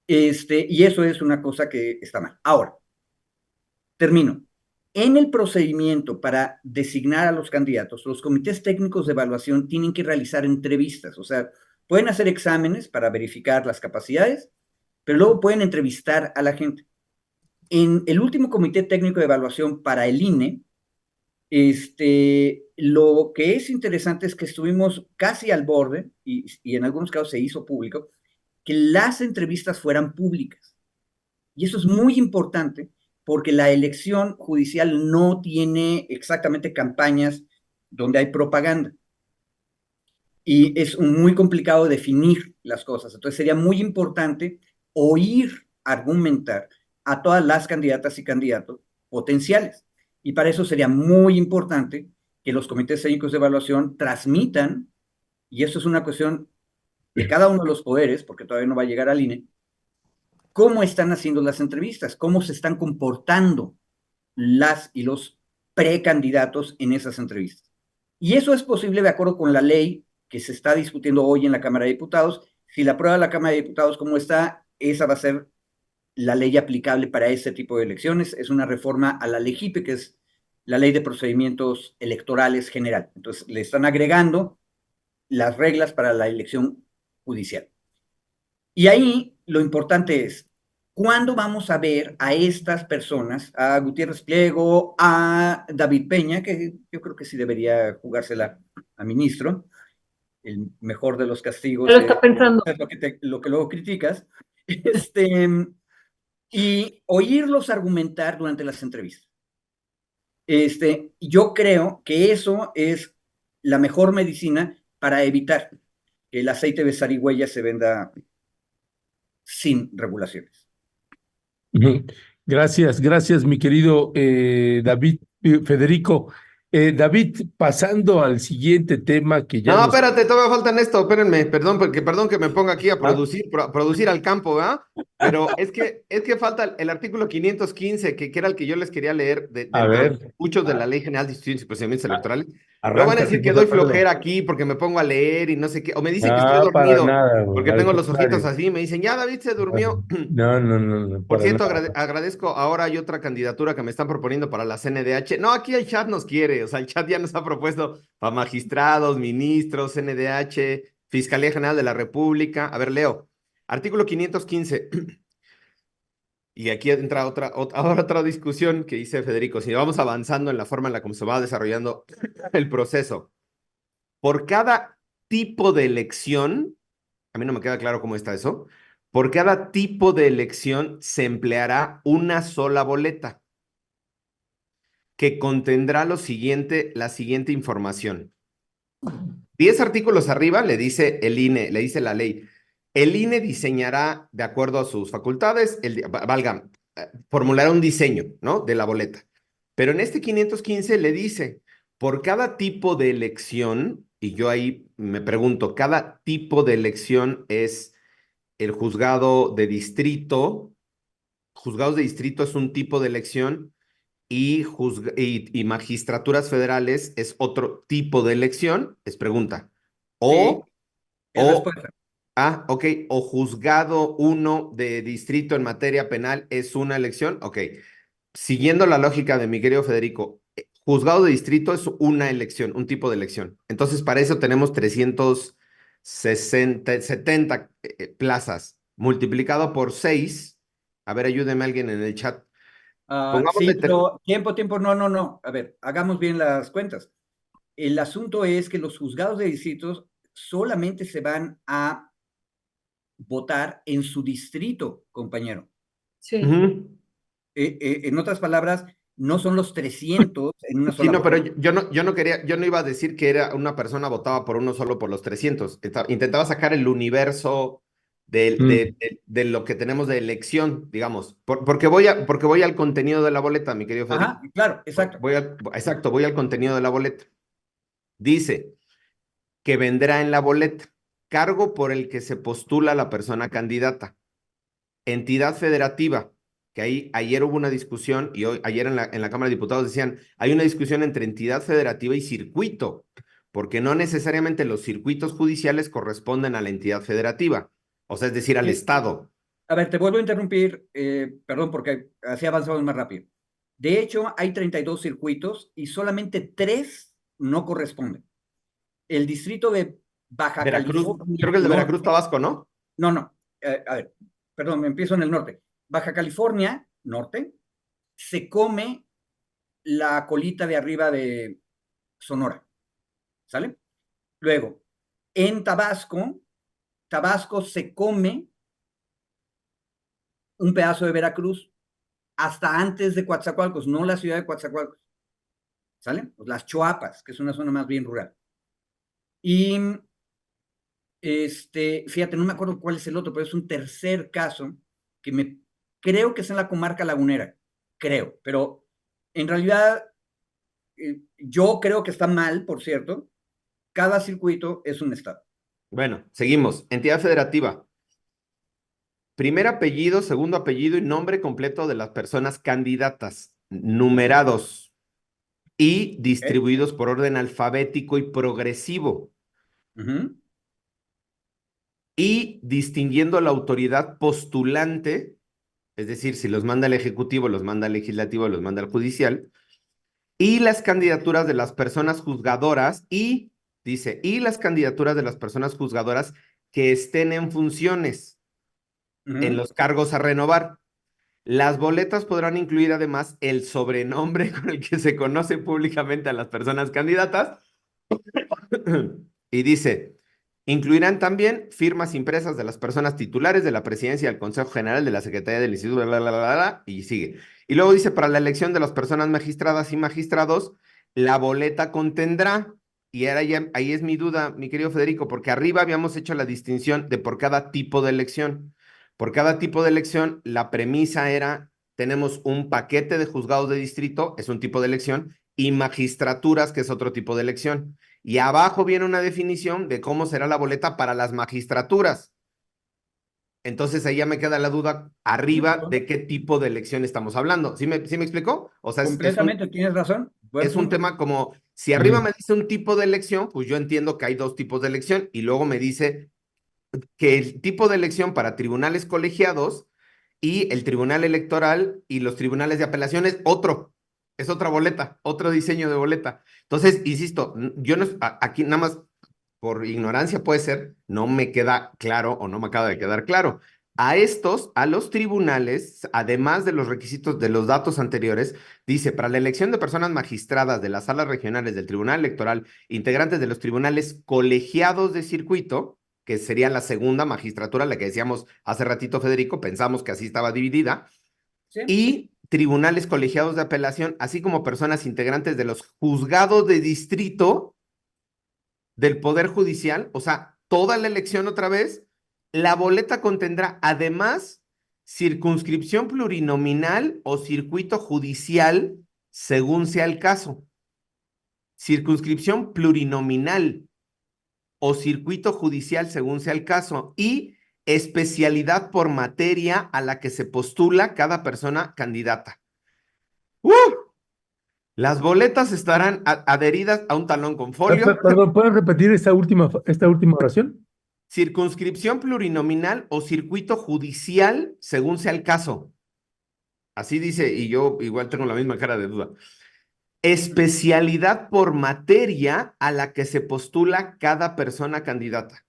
S3: Y eso es una cosa que está mal. Ahora, termino. En el procedimiento para designar a los candidatos, los comités técnicos de evaluación tienen que realizar entrevistas, o sea, pueden hacer exámenes para verificar las capacidades, pero luego pueden entrevistar a la gente. En el último comité técnico de evaluación para el INE, lo que es interesante es que estuvimos casi al borde, y en algunos casos se hizo público, que las entrevistas fueran públicas. Y eso es muy importante porque la elección judicial no tiene exactamente campañas donde hay propaganda. Y es muy complicado definir las cosas. Entonces sería muy importante oír argumentar a todas las candidatas y candidatos potenciales. Y para eso sería muy importante que los comités técnicos de evaluación transmitan, y eso es una cuestión de cada uno de los poderes, porque todavía no va a llegar al INE, cómo están haciendo las entrevistas, cómo se están comportando las y los precandidatos en esas entrevistas. Y eso es posible de acuerdo con la ley que se está discutiendo hoy en la Cámara de Diputados. Si la aprueba la Cámara de Diputados como está, esa va a ser la ley aplicable para este tipo de elecciones. Es una reforma a la LEGIPE, que es la Ley de Procedimientos Electorales General. Entonces, le están agregando las reglas para la elección judicial. Y ahí lo importante es, ¿cuándo vamos a ver a estas personas, a Gutiérrez Pliego, a David Peña, que yo creo que sí debería jugársela a ministro, el mejor de los castigos,
S4: Lo está pensando.
S3: lo que luego criticas, y oírlos argumentar durante las entrevistas. Yo creo que eso es la mejor medicina para evitar que el aceite de zarigüeya se venda sin regulaciones.
S1: Gracias, gracias, mi querido David, Federico. David, pasando al siguiente tema que ya
S2: No,
S1: nos...
S2: espérate, todavía faltan esto, espérenme, perdón que me ponga aquí a
S1: Ah,
S2: producir al campo, ¿verdad? Pero es que falta el artículo 515, que era el que yo les quería leer
S1: a ver,
S2: muchos de la Ley General de Instituciones y Procedimientos Electorales. Luego van a
S1: Arráncate,
S2: decir que
S1: pues,
S2: doy
S1: Alfredo.
S2: flojera aquí porque me pongo a leer y no sé qué. O me dicen que estoy
S1: No, para
S2: dormido
S1: nada, güey.
S2: porque
S1: Al
S2: tengo los ojitos
S1: contrario.
S2: así. Me dicen, ya David se durmió.
S1: No, no, no, no,
S2: Por
S1: para
S2: cierto,
S1: nada.
S2: agradezco, ahora hay otra candidatura que me están proponiendo para la CNDH. No, aquí el chat nos quiere, o sea, el chat ya nos ha propuesto para magistrados, ministros, CNDH, Fiscalía General de la República. A ver, leo. Artículo 515. Y aquí entra ahora otra discusión que dice Federico. Si vamos avanzando en la forma en la que se va desarrollando el proceso, por cada tipo de elección, a mí no me queda claro cómo está eso, por cada tipo de elección se empleará una sola boleta que contendrá la siguiente información. 10 artículos arriba le dice el INE, le dice la ley. El INE diseñará, de acuerdo a sus facultades, formulará un diseño, ¿no? De la boleta. Pero en este 515 le dice, por cada tipo de elección, y yo ahí me pregunto, ¿cada tipo de elección es el juzgado de distrito? Juzgados de distrito es un tipo de elección y magistraturas federales es otro tipo de elección, es pregunta.
S3: Sí,
S2: O,
S3: es
S2: o,
S3: respuesta.
S2: ok, o juzgado uno de distrito en materia penal es una elección, ok. Siguiendo la lógica de mi querido Federico, juzgado de distrito es una elección, un tipo de elección. Entonces, para eso tenemos 370 plazas multiplicado por 6. A ver, ayúdeme alguien en el chat.
S3: Sí,
S2: Pongámosle
S3: pero tiempo, no. A ver, hagamos bien las cuentas. El asunto es que los juzgados de distritos solamente se van a votar en su distrito, compañero.
S4: Sí.
S2: Ujú.
S3: En otras palabras, no son los 300 en una
S2: Sí,
S3: sola
S2: no, pero
S3: boleta.
S2: yo no iba a decir que era una persona votaba por uno solo por los 300. Intentaba sacar el universo
S1: Mm.
S2: de lo que tenemos de elección, digamos. Porque voy al contenido de la boleta, mi querido Federico.
S3: Ajá, claro, exacto.
S2: Exacto, voy al contenido de la boleta. Dice que vendrá en la boleta cargo por el que se postula la persona candidata, entidad federativa, que ahí ayer hubo una discusión y ayer en la Cámara de Diputados decían, hay una discusión entre entidad federativa y circuito, porque no necesariamente los circuitos judiciales corresponden a la entidad federativa, o sea, es decir, al
S3: Eh,
S2: Estado.
S3: a ver, te vuelvo a interrumpir, perdón, porque así avanzamos más rápido. De hecho, hay 32 circuitos y solamente 3 no corresponden. El distrito de Baja
S2: Veracruz, creo
S3: California
S2: que el de Veracruz,
S3: Norte,
S2: Tabasco, ¿no?
S3: no, a ver, perdón, me empiezo en el norte. Baja California Norte se come la colita de arriba de Sonora, ¿sale? Luego, en Tabasco se come un pedazo de Veracruz hasta antes de Coatzacoalcos, no la ciudad de Coatzacoalcos, ¿sale? Pues las Choapas, que es una zona más bien rural. Y fíjate, no me acuerdo cuál es el otro, pero es un tercer caso que creo que es en la comarca lagunera, creo, pero en realidad yo creo que está mal, por cierto, cada circuito es un estado.
S2: Bueno, seguimos. Entidad federativa. Primer apellido, segundo apellido y nombre completo de las personas candidatas, numerados y
S3: ¿Okay?
S2: distribuidos por orden alfabético y progresivo. Y distinguiendo la autoridad postulante, es decir, si los manda el Ejecutivo, los manda el Legislativo, los manda el Judicial, y las candidaturas de las personas juzgadoras, y las candidaturas de las personas juzgadoras que estén en funciones en los cargos a renovar. Las boletas podrán incluir además el sobrenombre con el que se conoce públicamente a las personas candidatas. Y dice, incluirán también firmas impresas de las personas titulares de la presidencia del Consejo General de la Secretaría del Instituto, y sigue. Y luego dice, para la elección de las personas magistradas y magistrados, la boleta contendrá, y ahí es mi duda, mi querido Federico, porque arriba habíamos hecho la distinción de por cada tipo de elección. Por cada tipo de elección, la premisa era, tenemos un paquete de juzgados de distrito, es un tipo de elección, y magistraturas, que es otro tipo de elección. Y abajo viene una definición de cómo será la boleta para las magistraturas. Entonces ahí ya me queda la duda arriba de qué tipo de elección estamos hablando. ¿Sí me explicó? O sea,
S3: Completamente, tienes razón, buen
S2: es un
S3: punto.
S2: tema como Si arriba me dice un tipo de elección, pues yo entiendo que hay dos tipos de elección y luego me dice que el tipo de elección para tribunales colegiados y el tribunal electoral y los tribunales de apelación es otra boleta, otro diseño de boleta. Entonces, insisto, yo no, aquí nada más por ignorancia puede ser, no me queda claro o no me acaba de quedar claro. A los tribunales, además de los requisitos de los datos anteriores, dice, para la elección de personas magistradas de las salas regionales del Tribunal Electoral, integrantes de los tribunales colegiados de circuito, que sería la segunda magistratura, la que decíamos hace ratito, Federico, pensamos que así estaba dividida,
S3: ¿Sí?
S2: y tribunales colegiados de apelación, así como personas integrantes de los juzgados de distrito del Poder Judicial, o sea, toda la elección otra vez. La boleta contendrá además circunscripción plurinominal o circuito judicial, según sea el caso. Circunscripción plurinominal o circuito judicial, según sea el caso, y especialidad por materia a la que se postula cada persona candidata. ¡Uh! Las boletas estarán adheridas a un talón con folio.
S1: Perdón, ¿puedes repetir esta última oración?
S2: Circunscripción plurinominal o circuito judicial, según sea el caso. Así dice, y yo igual tengo la misma cara de duda. Especialidad por materia a la que se postula cada persona candidata.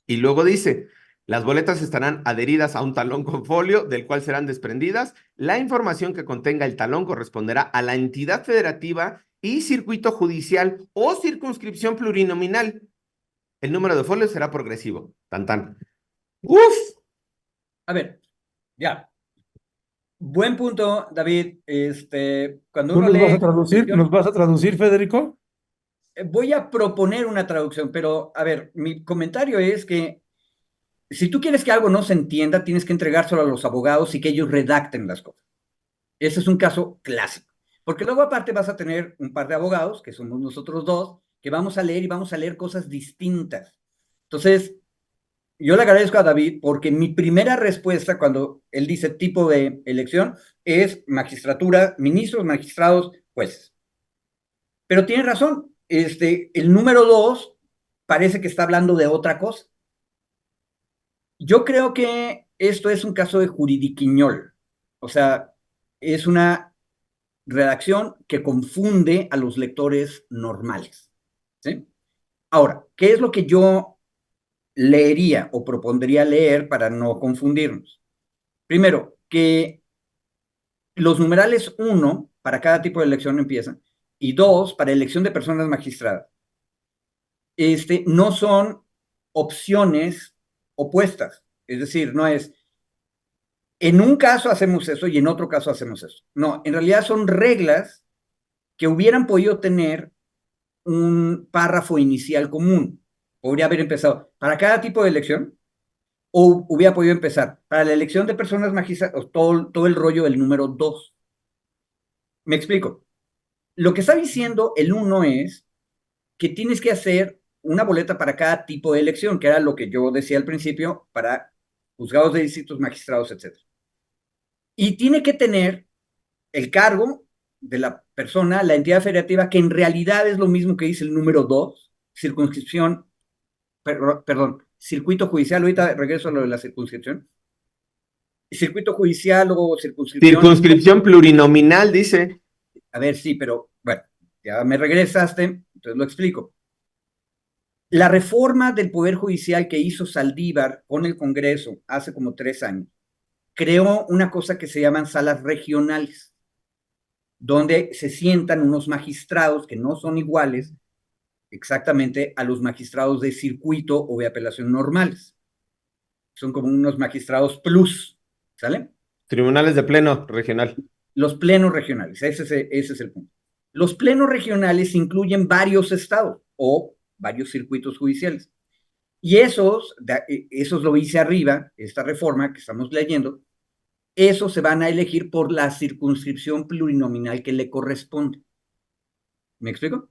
S2: Y luego dice, las boletas estarán adheridas a un talón con folio, del cual serán desprendidas. La información que contenga el talón corresponderá a la entidad federativa y circuito judicial o circunscripción plurinominal. El número de folios será progresivo. Tan, tan. ¡Uf!
S3: A ver, ya. Buen punto, David. Cuando
S1: ¿Tú
S3: uno
S1: nos vas
S3: lee
S1: a traducir? ¿Nos vas a traducir, Federico?
S3: voy a proponer una traducción, pero a ver, mi comentario es que si tú quieres que algo no se entienda, tienes que entregárselo a los abogados y que ellos redacten las cosas. Ese es un caso clásico, porque luego aparte vas a tener un par de abogados, que somos nosotros dos, que vamos a leer y vamos a leer cosas distintas. Entonces, yo le agradezco a David porque mi primera respuesta cuando él dice tipo de elección es magistratura, ministros, magistrados, jueces. Pero tiene razón, el número 2 parece que está hablando de otra cosa. Yo creo que esto es un caso de juridiquiñol, o sea, es una redacción que confunde a los lectores normales, ¿sí? Ahora, ¿qué es lo que yo leería o propondría leer para no confundirnos? Primero, que los numerales 1 para cada tipo de elección empiezan y 2 para elección de personas magistradas. No son opciones opuestas, es decir, no es en un caso hacemos eso y en otro caso hacemos eso. No, en realidad son reglas que hubieran podido tener un párrafo inicial común. Podría haber empezado para cada tipo de elección o hubiera podido empezar para la elección de personas magistradas, todo el rollo del número 2. Me explico. Lo que está diciendo el 1 es que tienes que hacer una boleta para cada tipo de elección, que era lo que yo decía al principio, para juzgados de distritos, magistrados, etc. Y tiene que tener el cargo de la persona, la entidad federativa, que en realidad es lo mismo que dice el número 2, circunscripción, perdón, circuito judicial, ahorita regreso a lo de la circunscripción. Circuito judicial o circunscripción.
S2: Circunscripción plurinominal, dice.
S3: A ver, sí, pero bueno, ya me regresaste, entonces lo explico. La reforma del Poder Judicial que hizo Saldívar con el Congreso hace como 3 años, creó una cosa que se llaman salas regionales, donde se sientan unos magistrados que no son iguales exactamente a los magistrados de circuito o de apelación normales. Son como unos magistrados plus, ¿sale?
S2: Tribunales de pleno regional.
S3: Los plenos regionales, ese es el punto. Los plenos regionales incluyen varios estados o varios circuitos judiciales. Y esos lo dice arriba, esta reforma que estamos leyendo, esos se van a elegir por la circunscripción plurinominal que le corresponde. ¿Me explico?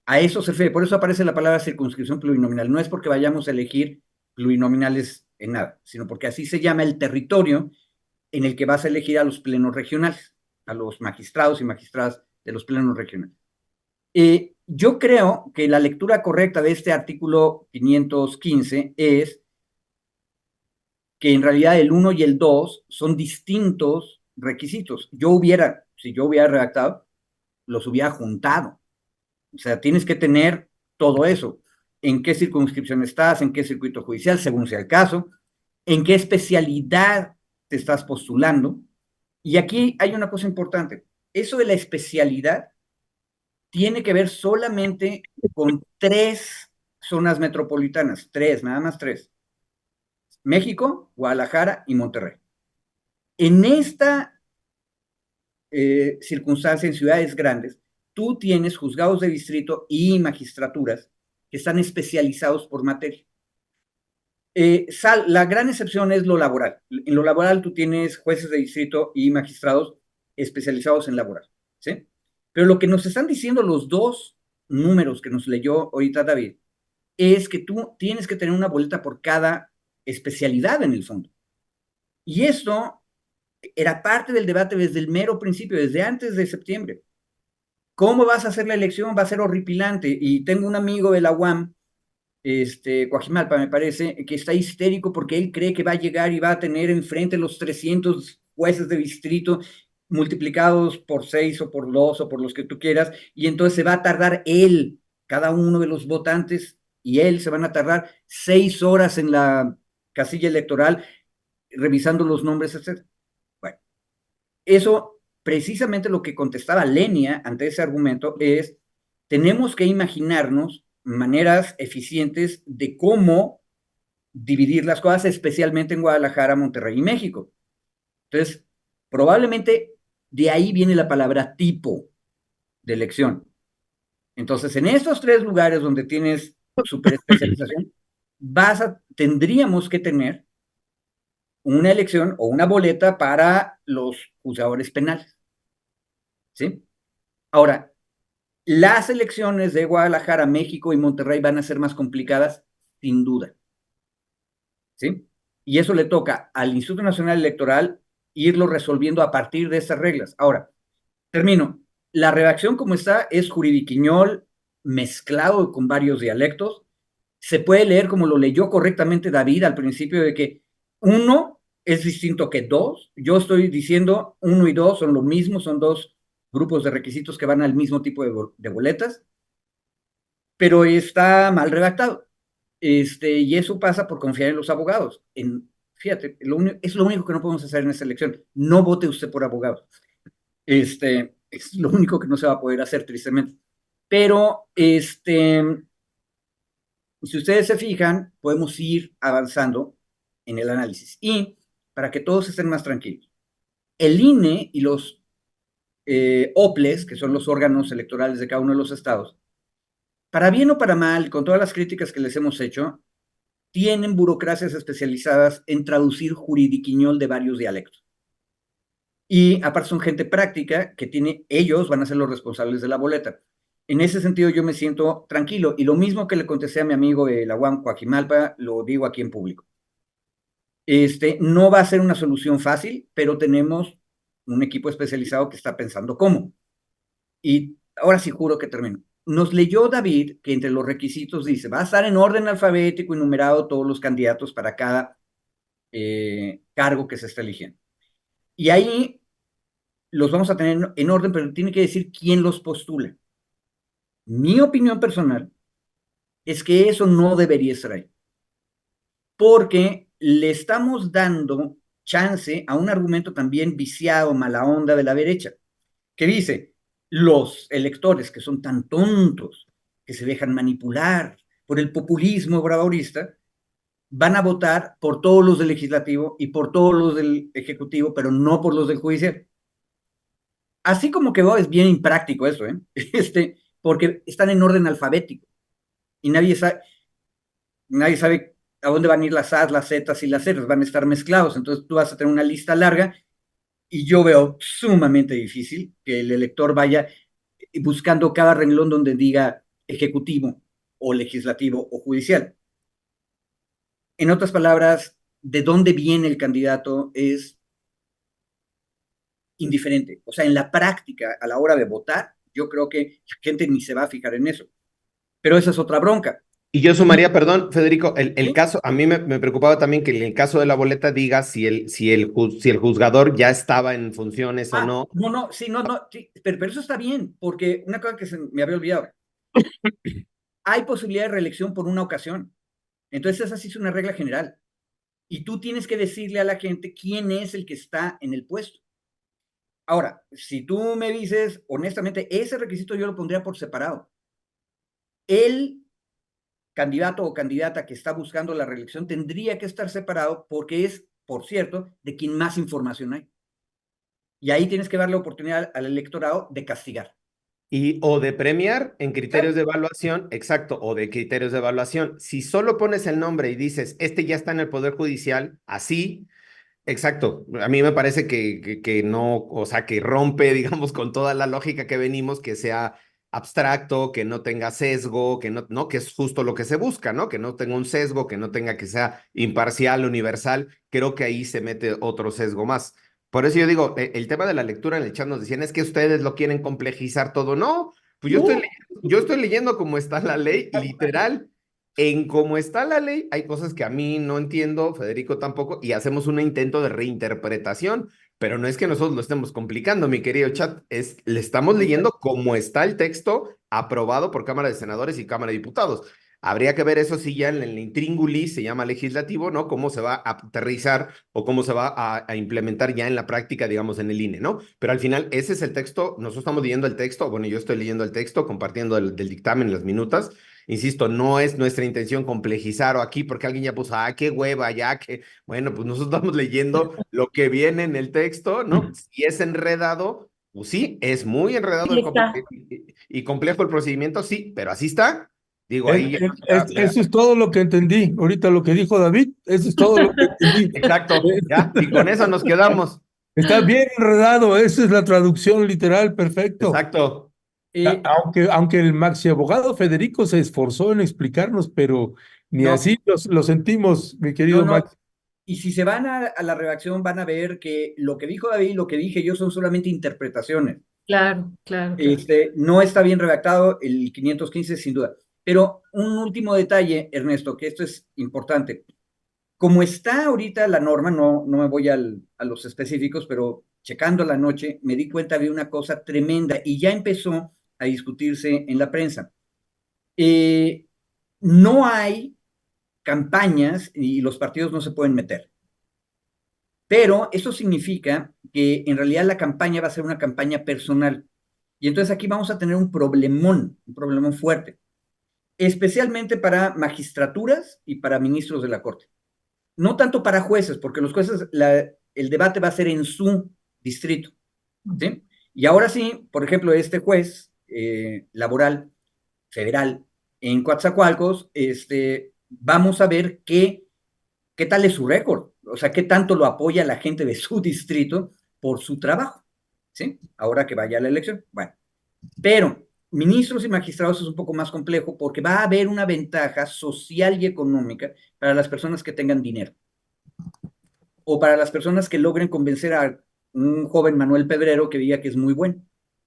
S3: A eso se refiere, por eso aparece la palabra circunscripción plurinominal. No es porque vayamos a elegir plurinominales en nada, sino porque así se llama el territorio en el que vas a elegir a los plenos regionales, a los magistrados y magistradas de los plenos regionales. Yo creo que la lectura correcta de este artículo 515 es que en realidad el 1 y el 2 son distintos requisitos. Si yo hubiera redactado, los hubiera juntado. O sea, tienes que tener todo eso. En qué circunscripción estás, en qué circuito judicial, según sea el caso, en qué especialidad te estás postulando. Y aquí hay una cosa importante. Eso de la especialidad tiene que ver solamente con 3 zonas metropolitanas, 3, nada más 3. México, Guadalajara y Monterrey. En esta circunstancia, en ciudades grandes, tú tienes juzgados de distrito y magistraturas que están especializados por materia. La gran excepción es lo laboral. En lo laboral tú tienes jueces de distrito y magistrados especializados en laboral, ¿sí? Pero lo que nos están diciendo los 2 números que nos leyó ahorita David es que tú tienes que tener una boleta por cada especialidad en el fondo. Y esto era parte del debate desde el mero principio, desde antes de septiembre. ¿Cómo vas a hacer la elección? Va a ser horripilante. Y tengo un amigo de la UAM, Coajimalpa, me parece, que está histérico porque él cree que va a llegar y va a tener enfrente los 300 jueces de distrito multiplicados por 6 o por 2 o por los que tú quieras, y entonces se va a tardar él, cada uno de los votantes, y él se van a tardar 6 horas en la casilla electoral revisando los nombres, etc. Bueno, eso precisamente lo que contestaba Lenia ante ese argumento es, tenemos que imaginarnos maneras eficientes de cómo dividir las cosas, especialmente en Guadalajara, Monterrey y México. Entonces, probablemente de ahí viene la palabra tipo de elección. Entonces, en estos 3 lugares donde tienes superespecialización, tendríamos que tener una elección o una boleta para los juzgadores penales, ¿sí? Ahora, las elecciones de Guadalajara, México y Monterrey van a ser más complicadas, sin duda, ¿sí? Y eso le toca al Instituto Nacional Electoral irlo resolviendo a partir de estas reglas. Ahora, termino. La redacción como está es juridiquiñol mezclado con varios dialectos. Se puede leer como lo leyó correctamente David al principio, de que 1 es distinto que 2. Yo estoy diciendo 1 y 2 son lo mismo, son 2 grupos de requisitos que van al mismo tipo de boletas, pero está mal redactado. Y eso pasa por confiar en los abogados. Fíjate, es lo único que no podemos hacer en esta elección. No vote usted por abogados. Es lo único que no se va a poder hacer, tristemente. Pero, si ustedes se fijan, podemos ir avanzando en el análisis. Y para que todos estén más tranquilos, el INE y los OPLES, que son los órganos electorales de cada uno de los estados, para bien o para mal, con todas las críticas que les hemos hecho, tienen burocracias especializadas en traducir juridiquiñol de varios dialectos. Y aparte son gente práctica que ellos van a ser los responsables de la boleta. En ese sentido yo me siento tranquilo, y lo mismo que le contesté a mi amigo de la UAM Coajimalpa, lo digo aquí en público. No va a ser una solución fácil, pero tenemos un equipo especializado que está pensando cómo. Y ahora sí juro que termino. Nos leyó David que entre los requisitos dice, va a estar en orden alfabético y numerado todos los candidatos para cada cargo que se está eligiendo. Y ahí los vamos a tener en orden, pero tiene que decir quién los postula. Mi opinión personal es que eso no debería estar ahí, porque le estamos dando chance a un argumento también viciado, mala onda de la derecha, que dice, los electores que son tan tontos, que se dejan manipular por el populismo bravurista, van a votar por todos los del legislativo y por todos los del ejecutivo, pero no por los del judicial. Así como que es bien impráctico eso, porque están en orden alfabético y nadie sabe a dónde van a ir las A's, las Z's y las R's, van a estar mezclados, entonces tú vas a tener una lista larga, y yo veo sumamente difícil que el elector vaya buscando cada renglón donde diga ejecutivo o legislativo o judicial. En otras palabras, de dónde viene el candidato es indiferente. O sea, en la práctica, a la hora de votar, yo creo que la gente ni se va a fijar en eso. Pero esa es otra bronca.
S2: Y yo sumaría, perdón, Federico, el
S3: ¿Sí?
S2: caso, a mí me preocupaba también que en el caso de la boleta diga si el juzgador ya estaba en funciones o no.
S3: No, sí, sí, pero eso está bien, porque una cosa que me había olvidado, hay posibilidad de reelección por una ocasión. Entonces esa sí es una regla general. Y tú tienes que decirle a la gente quién es el que está en el puesto. Ahora, si tú me dices, honestamente, ese requisito yo lo pondría por separado. El candidato o candidata que está buscando la reelección tendría que estar separado porque es, por cierto, de quien más información hay. Y ahí tienes que darle oportunidad al electorado de castigar.
S2: Y o de premiar en criterios de evaluación, exacto, o de criterios de evaluación. Si solo pones el nombre y dices, este ya está en el Poder Judicial, así, exacto. A mí me parece que no, o sea, que rompe, digamos, con toda la lógica que venimos, que sea abstracto, que no tenga sesgo, que no, que es justo lo que se busca, ¿no? Que no tenga un sesgo, que no tenga que sea imparcial, universal. Creo que ahí se mete otro sesgo más. Por eso yo digo, el tema de la lectura en el chat nos decían, es que ustedes lo quieren complejizar todo. No, pues
S3: No,
S2: yo estoy leyendo cómo está la ley, literal. En cómo está la ley, hay cosas que a mí no entiendo, Federico tampoco, y hacemos un intento de reinterpretación, pero no es que nosotros lo estemos complicando, mi querido chat, le estamos leyendo cómo está el texto aprobado por Cámara de Senadores y Cámara de Diputados. Habría que ver eso sí ya en el intríngulis, se llama legislativo, ¿no? Cómo se va a aterrizar o cómo se va a implementar ya en la práctica, digamos, en el INE, ¿no? Pero al final, ese es el texto, nosotros estamos leyendo el texto, bueno, yo estoy leyendo el texto, compartiendo del dictamen, las minutas. Insisto, no es nuestra intención complejizar o aquí porque alguien ya puso, qué hueva, ya que, bueno, pues nosotros estamos leyendo lo que viene en el texto, ¿no? Si es enredado, pues sí, es muy enredado
S4: Ahí está.
S2: y complejo el procedimiento, sí, pero así está. Digo, ahí
S1: Eso es todo lo que entendí. Ahorita lo que dijo David, eso es todo lo que entendí.
S2: exacto, ya, y con eso nos quedamos.
S1: Está bien enredado, esa es la traducción literal, perfecto.
S2: Exacto.
S3: eh,
S1: Aunque el maxi abogado Federico se esforzó en explicarnos, pero ni
S3: no,
S1: así lo sentimos, mi querido
S3: no.
S1: Max.
S3: Y si se van a la redacción, van a ver que lo que dijo David y lo que dije yo son solamente interpretaciones.
S4: Claro, claro, claro.
S3: No está bien redactado el 515 sin duda. Pero un último detalle, Ernesto, que esto es importante. Como está ahorita la norma, no me voy a los específicos, pero checando la noche me di cuenta de una cosa tremenda y ya empezó a discutirse en la prensa. No hay campañas y los partidos no se pueden meter. Pero eso significa que en realidad la campaña va a ser una campaña personal. Y entonces aquí vamos a tener un problemón fuerte, especialmente para magistraturas y para ministros de la Corte. No tanto para jueces, porque los jueces, el debate va a ser en su distrito. ¿Sí? Y ahora sí, por ejemplo, este juez laboral federal en Coatzacoalcos, vamos a ver qué tal es su récord, o sea, qué tanto lo apoya la gente de su distrito por su trabajo, ¿sí? Ahora que vaya a la elección. Bueno, pero ministros y magistrados es un poco más complejo porque va a haber una ventaja social y económica para las personas que tengan dinero o para las personas que logren convencer a un joven Manuel Pedrero que diga que es muy bueno.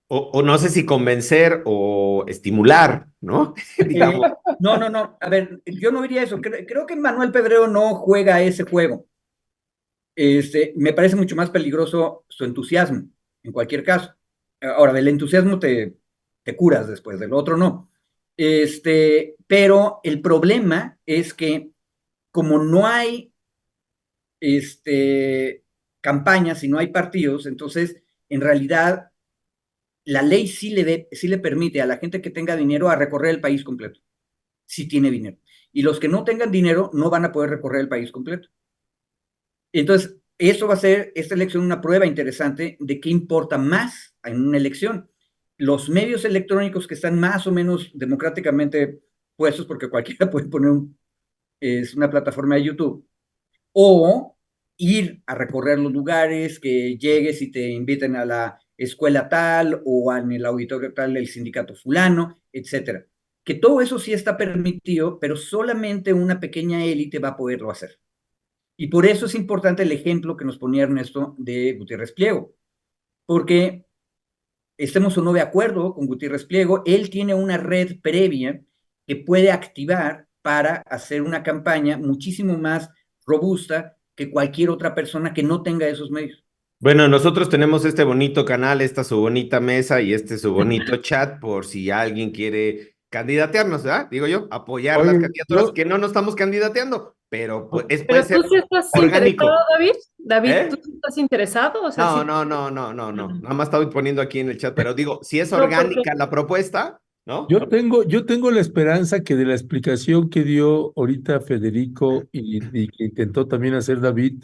S2: O no sé si convencer o estimular, ¿no?
S3: Eh,
S2: Digamos.
S3: no, a ver, yo no diría eso, creo que Manuel Pedrero no juega ese juego. Me parece mucho más peligroso su entusiasmo, en cualquier caso. Ahora, del entusiasmo te curas después, del otro no. Pero el problema es que como no hay campañas y no hay partidos, entonces en realidad la ley sí le permite a la gente que tenga dinero a recorrer el país completo, si tiene dinero. Y los que no tengan dinero no van a poder recorrer el país completo. Entonces, eso va a ser esta elección una prueba interesante de qué importa más en una elección. Los medios electrónicos que están más o menos democráticamente puestos, porque cualquiera puede poner es una plataforma de YouTube, o ir a recorrer los lugares, que llegues y te inviten a la escuela tal o en el auditorio tal del sindicato fulano, etcétera. Que todo eso sí está permitido, pero solamente una pequeña élite va a poderlo hacer. Y por eso es importante el ejemplo que nos ponía Ernesto de Gutiérrez Pliego, porque estemos o no de acuerdo con Gutiérrez Pliego, él tiene una red previa que puede activar para hacer una campaña muchísimo más robusta que cualquier otra persona que no tenga esos medios.
S2: Bueno, nosotros tenemos este bonito canal, esta su bonita mesa y este su bonito chat por si alguien quiere candidatearnos, ¿verdad? Digo yo, apoyar las
S1: Oye,
S2: candidaturas que no nos estamos candidateando, pero pues, puede
S4: Pero tú
S2: ser
S4: sí estás interesado,
S2: orgánico.
S4: David. David, ¿tú
S2: ¿Eh?
S4: sí estás interesado? O sea,
S2: No,
S4: sí.
S2: no, no, no, no, no. Nada más estaba poniendo aquí en el chat, pero digo, si es
S4: No, porque
S2: orgánica la propuesta, ¿no?
S1: yo tengo la esperanza que de la explicación que dio ahorita Federico y que intentó también hacer David,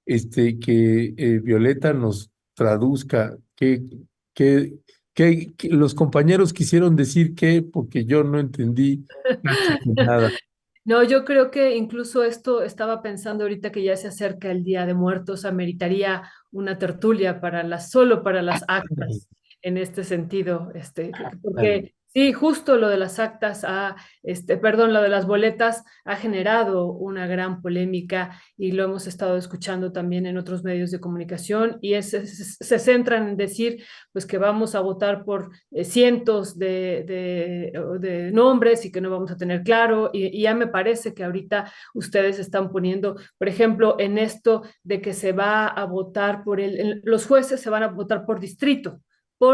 S1: que Violeta nos traduzca que, que los compañeros quisieron decir qué, porque yo no entendí casi nada.
S4: no, yo creo que incluso esto estaba pensando ahorita que ya se acerca el Día de Muertos, ameritaría una tertulia solo para las actas en este sentido, porque sí, justo lo de las actas perdón, lo de las boletas ha generado una gran polémica y lo hemos estado escuchando también en otros medios de comunicación y se centran en decir pues que vamos a votar por cientos de nombres y que no vamos a tener claro. Y ya me parece que ahorita ustedes están poniendo, por ejemplo, en esto de que se va a votar los jueces se van a votar por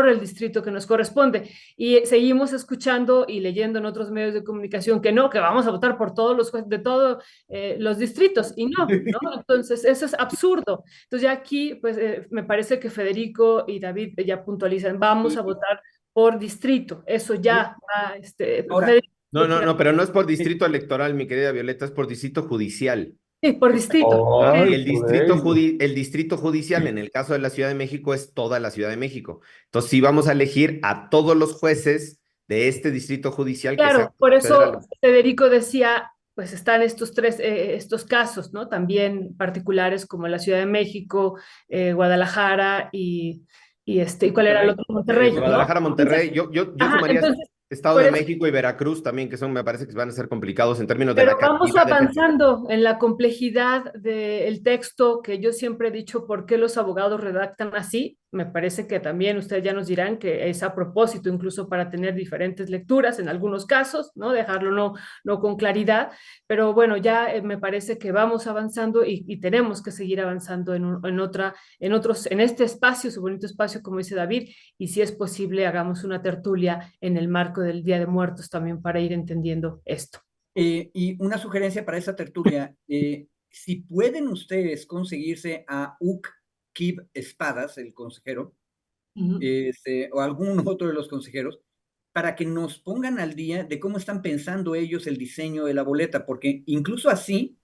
S4: el distrito que nos corresponde. Y seguimos escuchando y leyendo en otros medios de comunicación que no, que vamos a votar por todos los jueces de todos los distritos. Y no, ¿no? Entonces, eso es absurdo. Entonces, ya aquí, pues, me parece que Federico y David ya puntualizan, vamos a votar por distrito. Eso ya va,
S3: Ahora,
S4: Federico,
S2: No, no, no, pero no es por distrito electoral, mi querida Violeta, es por distrito judicial.
S4: sí, por distrito.
S2: ¿Va?
S1: Ay,
S2: El
S1: por
S2: distrito,
S1: ahí.
S2: el distrito judicial, en el caso de la Ciudad de México, es toda la Ciudad de México. Entonces, sí vamos a elegir a todos los jueces de este distrito judicial que sean
S4: Claro, por eso
S2: federales.
S4: Federico decía, pues están estos casos, ¿no? También particulares como la Ciudad de México, Guadalajara ¿y cuál era el
S2: Monterrey.
S4: otro? Monterrey, ¿no?
S2: Guadalajara,
S4: Entonces,
S2: Monterrey. Yo
S4: ajá,
S2: sumaría
S4: entonces,
S2: Estado
S4: por
S2: de
S4: eso
S2: México y Veracruz también, que son, me parece que van a ser complicados en términos de
S4: pero
S2: la
S4: vamos
S2: cantidad de gente.
S4: avanzando en la complejidad del texto, que yo siempre he dicho, ¿por qué los abogados redactan así? Me parece que también ustedes ya nos dirán que es a propósito, incluso para tener diferentes lecturas en algunos casos, ¿no? Dejarlo no con claridad, pero bueno, ya me parece que vamos avanzando y tenemos que seguir avanzando en este espacio, su bonito espacio, como dice David, y si es posible, hagamos una tertulia en el marco del Día de Muertos también para ir entendiendo esto.
S3: y una sugerencia para esa tertulia, si pueden ustedes conseguirse a Uc Kib Espadas, el consejero, o algún otro de los consejeros, para que nos pongan al día de cómo están pensando ellos el diseño de la boleta, porque incluso así,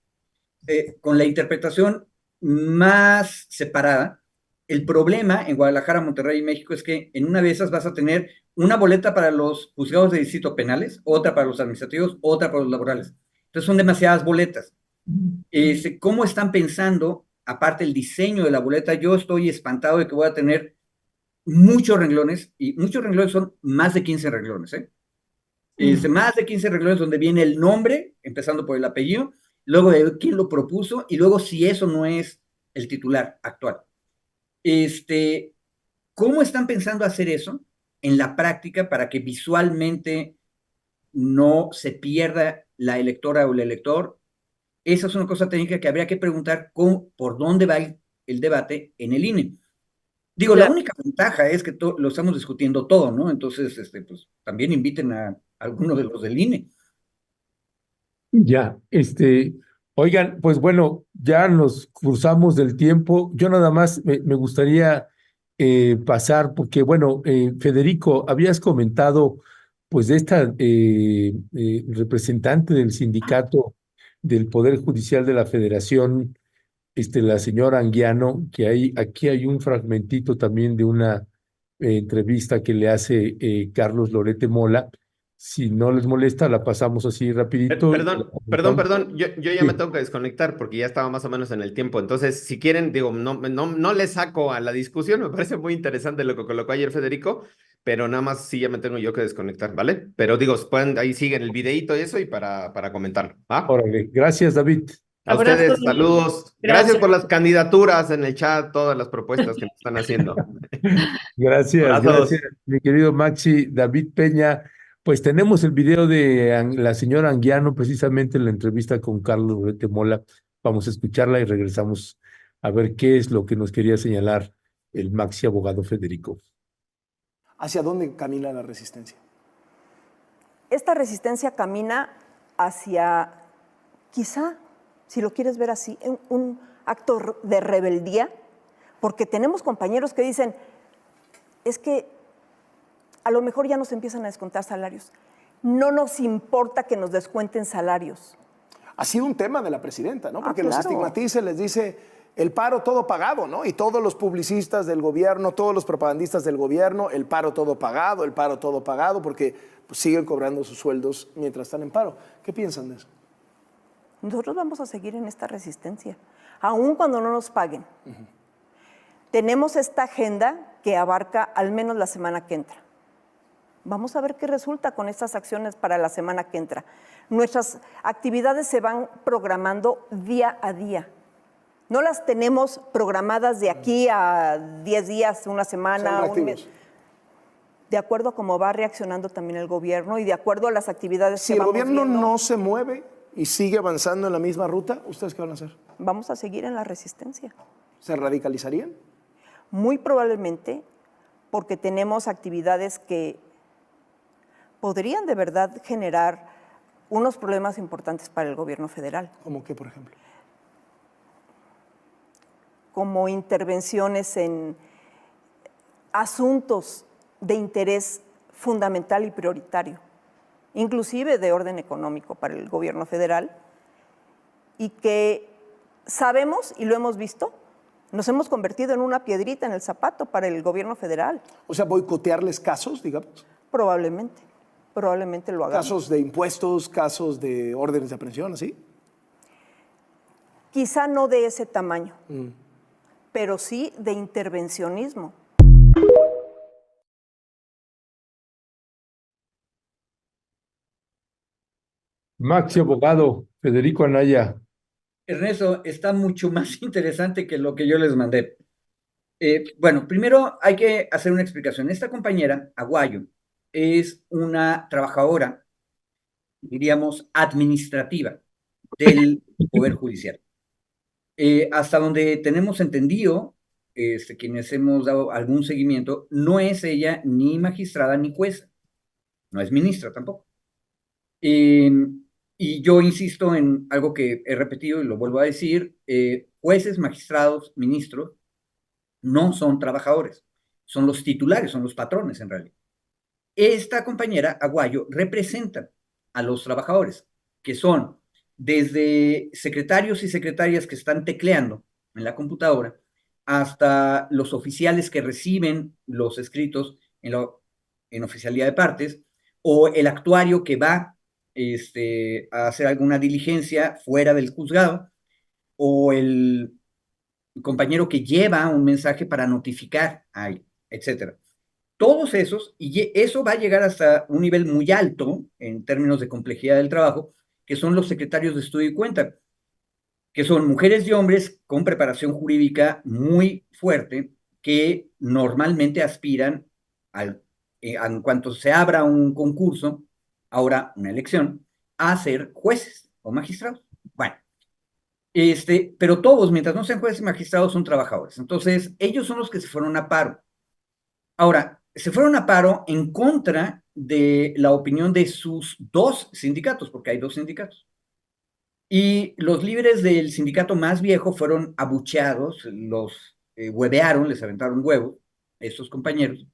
S3: con la interpretación más separada, el problema en Guadalajara, Monterrey y México es que en una de esas vas a tener una boleta para los juzgados de distrito penales, otra para los administrativos, otra para los laborales. Entonces son demasiadas boletas. ¿Cómo están pensando, aparte el diseño de la boleta? Yo estoy espantado de que voy a tener muchos renglones, y muchos renglones son más de 15 renglones, ¿eh? Más de 15 renglones donde viene el nombre, empezando por el apellido, luego de quién lo propuso, y luego si eso no es el titular actual. ¿Cómo están pensando hacer eso en la práctica para que visualmente no se pierda la electora o el elector? Esa es una cosa técnica que habría que preguntar por dónde va el debate en el INE. Digo, la
S4: Claro.
S3: única ventaja es que lo estamos discutiendo todo, ¿no? Entonces, pues también inviten a alguno de los del INE.
S1: Ya, oigan, pues bueno, ya nos cruzamos del tiempo. Yo nada más me gustaría pasar, porque bueno, Federico, habías comentado, pues, de esta representante del sindicato del Poder Judicial de la Federación, la señora Anguiano, que aquí hay un fragmentito también de una entrevista que le hace Carlos Lorete Mola. Si no les molesta, la pasamos así rapidito y la comentamos.
S2: Perdón, yo ya me
S1: Sí,
S2: tengo que desconectar porque ya estaba más o menos en el tiempo. Entonces, si quieren, digo, no le saco a la discusión, me parece muy interesante lo que colocó ayer Federico, pero nada más sí ya me tengo yo que desconectar, ¿vale? Pero digo, pueden, ahí siguen el videíto y eso y para comentarlo, ¿va?
S1: órale, gracias, David.
S2: A
S4: Abrazo,
S2: ustedes,
S4: Domingo.
S2: saludos. Gracias por las candidaturas en el chat, todas las propuestas que nos están haciendo.
S1: Gracias, gracias,
S2: Abrazos.
S1: mi querido Maxi. David Peña, pues tenemos el video de la señora Anguiano, precisamente en la entrevista con Carlos Rete Mola. Vamos a escucharla y regresamos a ver qué es lo que nos quería señalar el Maxi abogado Federico.
S6: ¿Hacia dónde camina la resistencia?
S7: Esta resistencia camina hacia, quizá, si lo quieres ver así, un acto de rebeldía, porque tenemos compañeros que dicen, es que a lo mejor ya nos empiezan a descontar salarios. No nos importa que nos descuenten salarios.
S6: Ha sido un tema de la presidenta, ¿no? Porque
S7: claro.
S6: los estigmatiza, les dice el paro todo pagado, ¿no? Y todos los publicistas del gobierno, todos los propagandistas del gobierno, el paro todo pagado, porque pues, siguen cobrando sus sueldos mientras están en paro. ¿Qué piensan de eso?
S7: Nosotros vamos a seguir en esta resistencia, aun cuando no nos paguen. Tenemos esta agenda que abarca al menos la semana que entra. Vamos a ver qué resulta con estas acciones para la semana que entra. Nuestras actividades se van programando día a día. No las tenemos programadas de aquí a 10 días, una semana, un mes. De acuerdo a cómo va reaccionando también el gobierno y de acuerdo a las actividades que vamos viendo.
S6: Si el gobierno no se mueve y sigue avanzando en la misma ruta, ¿ustedes qué van a hacer?
S7: Vamos a seguir en la resistencia.
S6: ¿Se radicalizarían?
S7: Muy probablemente, porque tenemos actividades que podrían de verdad generar unos problemas importantes para el gobierno federal.
S6: ¿Cómo qué, por ejemplo?
S7: Como intervenciones en asuntos de interés fundamental y prioritario, inclusive de orden económico para el gobierno federal, y que sabemos y lo hemos visto, nos hemos convertido en una piedrita en el zapato para el gobierno federal.
S6: O sea, boicotearles casos, digamos.
S7: Probablemente lo hagamos.
S6: Casos de impuestos, casos de órdenes de aprehensión, ¿así?
S7: Quizá no de ese tamaño, pero sí de intervencionismo.
S1: Maxi abogado Federico Anaya.
S3: Ernesto, está mucho más interesante que lo que yo les mandé. Bueno, primero hay que hacer una explicación. Esta compañera, Aguayo, es una trabajadora, diríamos, administrativa del Poder Judicial. Hasta donde tenemos entendido, quienes hemos dado algún seguimiento, no es ella ni magistrada ni jueza, no es ministra tampoco. Y yo insisto en algo que he repetido y lo vuelvo a decir, jueces, magistrados, ministros, no son trabajadores, son los titulares, son los patrones en realidad. Esta compañera, Aguayo, representa a los trabajadores, que son desde secretarios y secretarias que están tecleando en la computadora, hasta los oficiales que reciben los escritos en oficialía de partes, o el actuario que va a hacer alguna diligencia fuera del juzgado, o el compañero que lleva un mensaje para notificar a alguien, etcétera. Todos esos, y eso va a llegar hasta un nivel muy alto en términos de complejidad del trabajo, que son los secretarios de estudio y cuenta, que son mujeres y hombres con preparación jurídica muy fuerte, que normalmente aspiran, en cuanto se abra un concurso, ahora una elección, a ser jueces o magistrados. Bueno, pero todos, mientras no sean jueces y magistrados, son trabajadores. Entonces, ellos son los que se fueron a paro. Ahora, se fueron a paro en contra de la opinión de sus dos sindicatos, porque hay dos sindicatos. Y los líderes del sindicato más viejo fueron abucheados, los huevearon, les aventaron huevos, estos compañeros.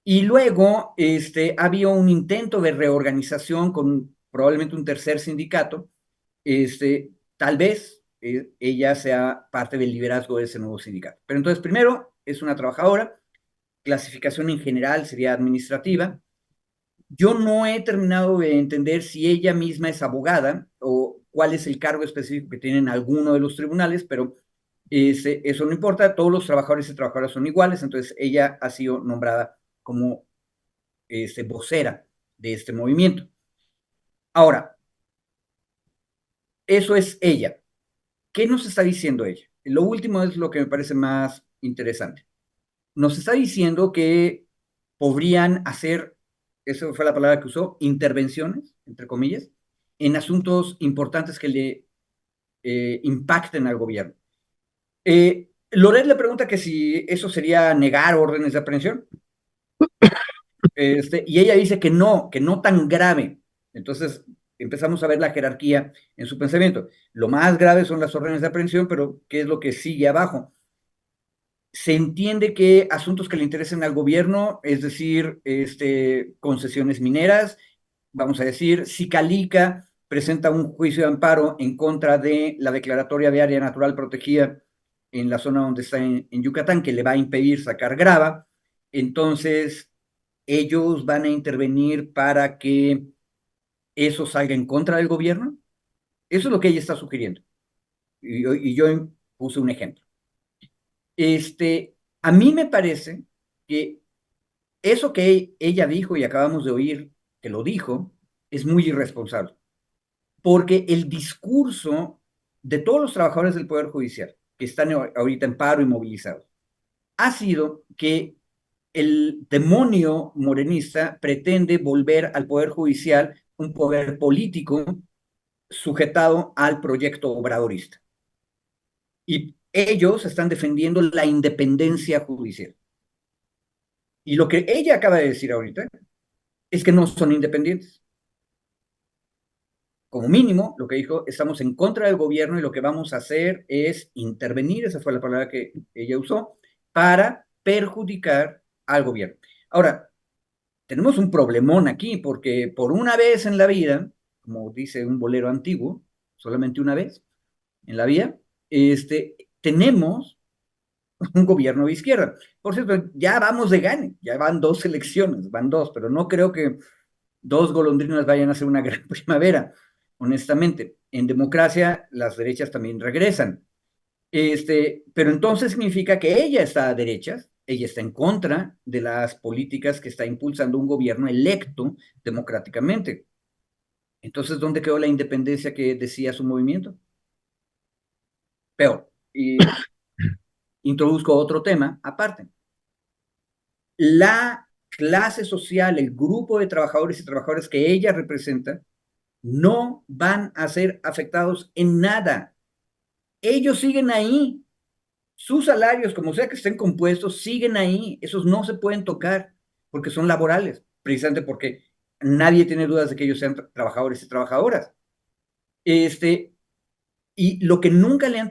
S3: Y luego había un intento de reorganización con probablemente un tercer sindicato. Tal vez ella sea parte del liderazgo de ese nuevo sindicato. Pero entonces, primero, es una trabajadora. Clasificación en general sería administrativa. Yo no he terminado de entender si ella misma es abogada o cuál es el cargo específico que tiene en alguno de los tribunales, pero eso no importa. Todos los trabajadores y trabajadoras son iguales, entonces ella ha sido nombrada como vocera de este movimiento. Ahora, eso es ella. ¿qué nos está diciendo ella? Lo último es lo que me parece más interesante. Nos está diciendo que podrían hacer, esa fue la palabra que usó, intervenciones, entre comillas, en asuntos importantes que le impacten al gobierno. Loret le pregunta que si eso sería negar órdenes de aprehensión. Y ella dice que no tan grave. Entonces empezamos a ver la jerarquía en su pensamiento. Lo más grave son las órdenes de aprehensión, pero ¿qué es lo que sigue abajo? Se entiende que asuntos que le interesen al gobierno, es decir, concesiones mineras, vamos a decir, si Calica presenta un juicio de amparo en contra de la declaratoria de área natural protegida en la zona donde está en Yucatán, que le va a impedir sacar grava, entonces ellos van a intervenir para que eso salga en contra del gobierno. Eso es lo que ella está sugiriendo. Y yo puse un ejemplo. A mí me parece que eso que ella dijo y acabamos de oír que lo dijo es muy irresponsable, porque el discurso de todos los trabajadores del Poder Judicial que están ahorita en paro y movilizados ha sido que el demonio morenista pretende volver al Poder Judicial un poder político sujetado al proyecto obradorista. Y ellos están defendiendo la independencia judicial. Y lo que ella acaba de decir ahorita es que no son independientes. Como mínimo, lo que dijo, estamos en contra del gobierno y lo que vamos a hacer es intervenir, esa fue la palabra que ella usó, para perjudicar al gobierno. Ahora, tenemos un problemón aquí, porque por una vez en la vida, como dice un bolero antiguo, solamente una vez en la vida, tenemos un gobierno de izquierda. Por cierto, ya vamos de gane, ya van 2 elecciones, van 2, pero no creo que 2 golondrinas vayan a ser una gran primavera, honestamente. En democracia, las derechas también regresan. Pero entonces significa que ella está a derechas, ella está en contra de las políticas que está impulsando un gobierno electo democráticamente. Entonces, ¿dónde quedó la independencia que decía su movimiento? Peor. Y introduzco otro tema aparte. La clase social, el grupo de trabajadores y trabajadoras que ella representa, no van a ser afectados en nada. Ellos siguen ahí. Sus salarios, como sea que estén compuestos, siguen ahí. Esos no se pueden tocar porque son laborales, precisamente porque nadie tiene dudas de que ellos sean trabajadores y trabajadoras. Y lo que nunca le han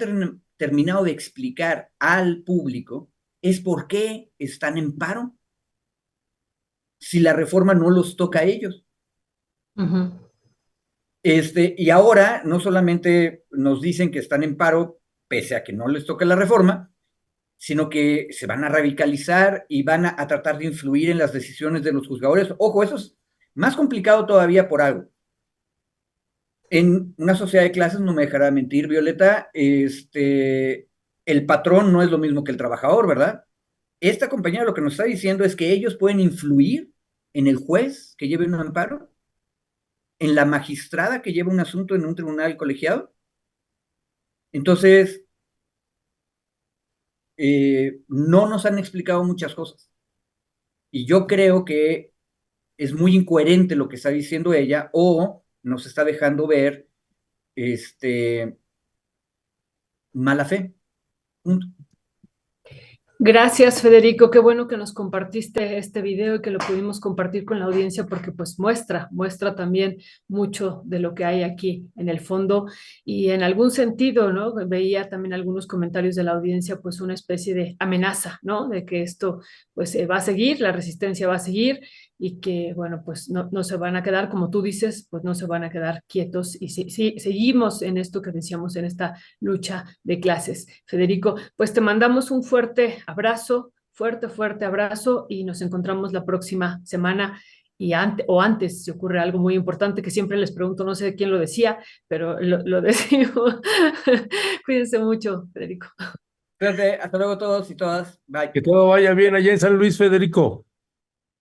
S3: terminado de explicar al público es por qué están en paro si la reforma no los toca a ellos.
S4: Ujú.
S3: Y ahora no solamente nos dicen que están en paro pese a que no les toca la reforma, sino que se van a radicalizar y van a tratar de influir en las decisiones de los juzgadores. Ojo, eso es más complicado todavía por algo. En una sociedad de clases, no me dejará mentir, Violeta, el patrón no es lo mismo que el trabajador, ¿verdad? Esta compañía lo que nos está diciendo es que ellos pueden influir en el juez que lleve un amparo, en la magistrada que lleva un asunto en un tribunal colegiado. Entonces, no nos han explicado muchas cosas. Y yo creo que es muy incoherente lo que está diciendo ella o nos está dejando ver mala fe. Punto.
S4: Gracias, Federico. Qué bueno que nos compartiste este video y que lo pudimos compartir con la audiencia porque pues muestra también mucho de lo que hay aquí en el fondo y en algún sentido, ¿no? Veía también algunos comentarios de la audiencia, pues una especie de amenaza, ¿no? De que esto pues va a seguir, la resistencia va a seguir y que, bueno, pues no se van a quedar, como tú dices, pues no se van a quedar quietos y seguimos en esto que decíamos, en esta lucha de clases. Federico, pues te mandamos un fuerte abrazo, fuerte abrazo y nos encontramos la próxima semana y antes si ocurre algo muy importante que siempre les pregunto, no sé quién lo decía, pero lo decimos. Cuídense mucho, Federico.
S3: Cuídate, hasta luego todos y todas. Bye.
S1: Que todo vaya bien allá en San Luis, Federico.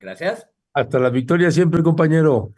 S3: Gracias.
S1: Hasta la victoria siempre, compañero.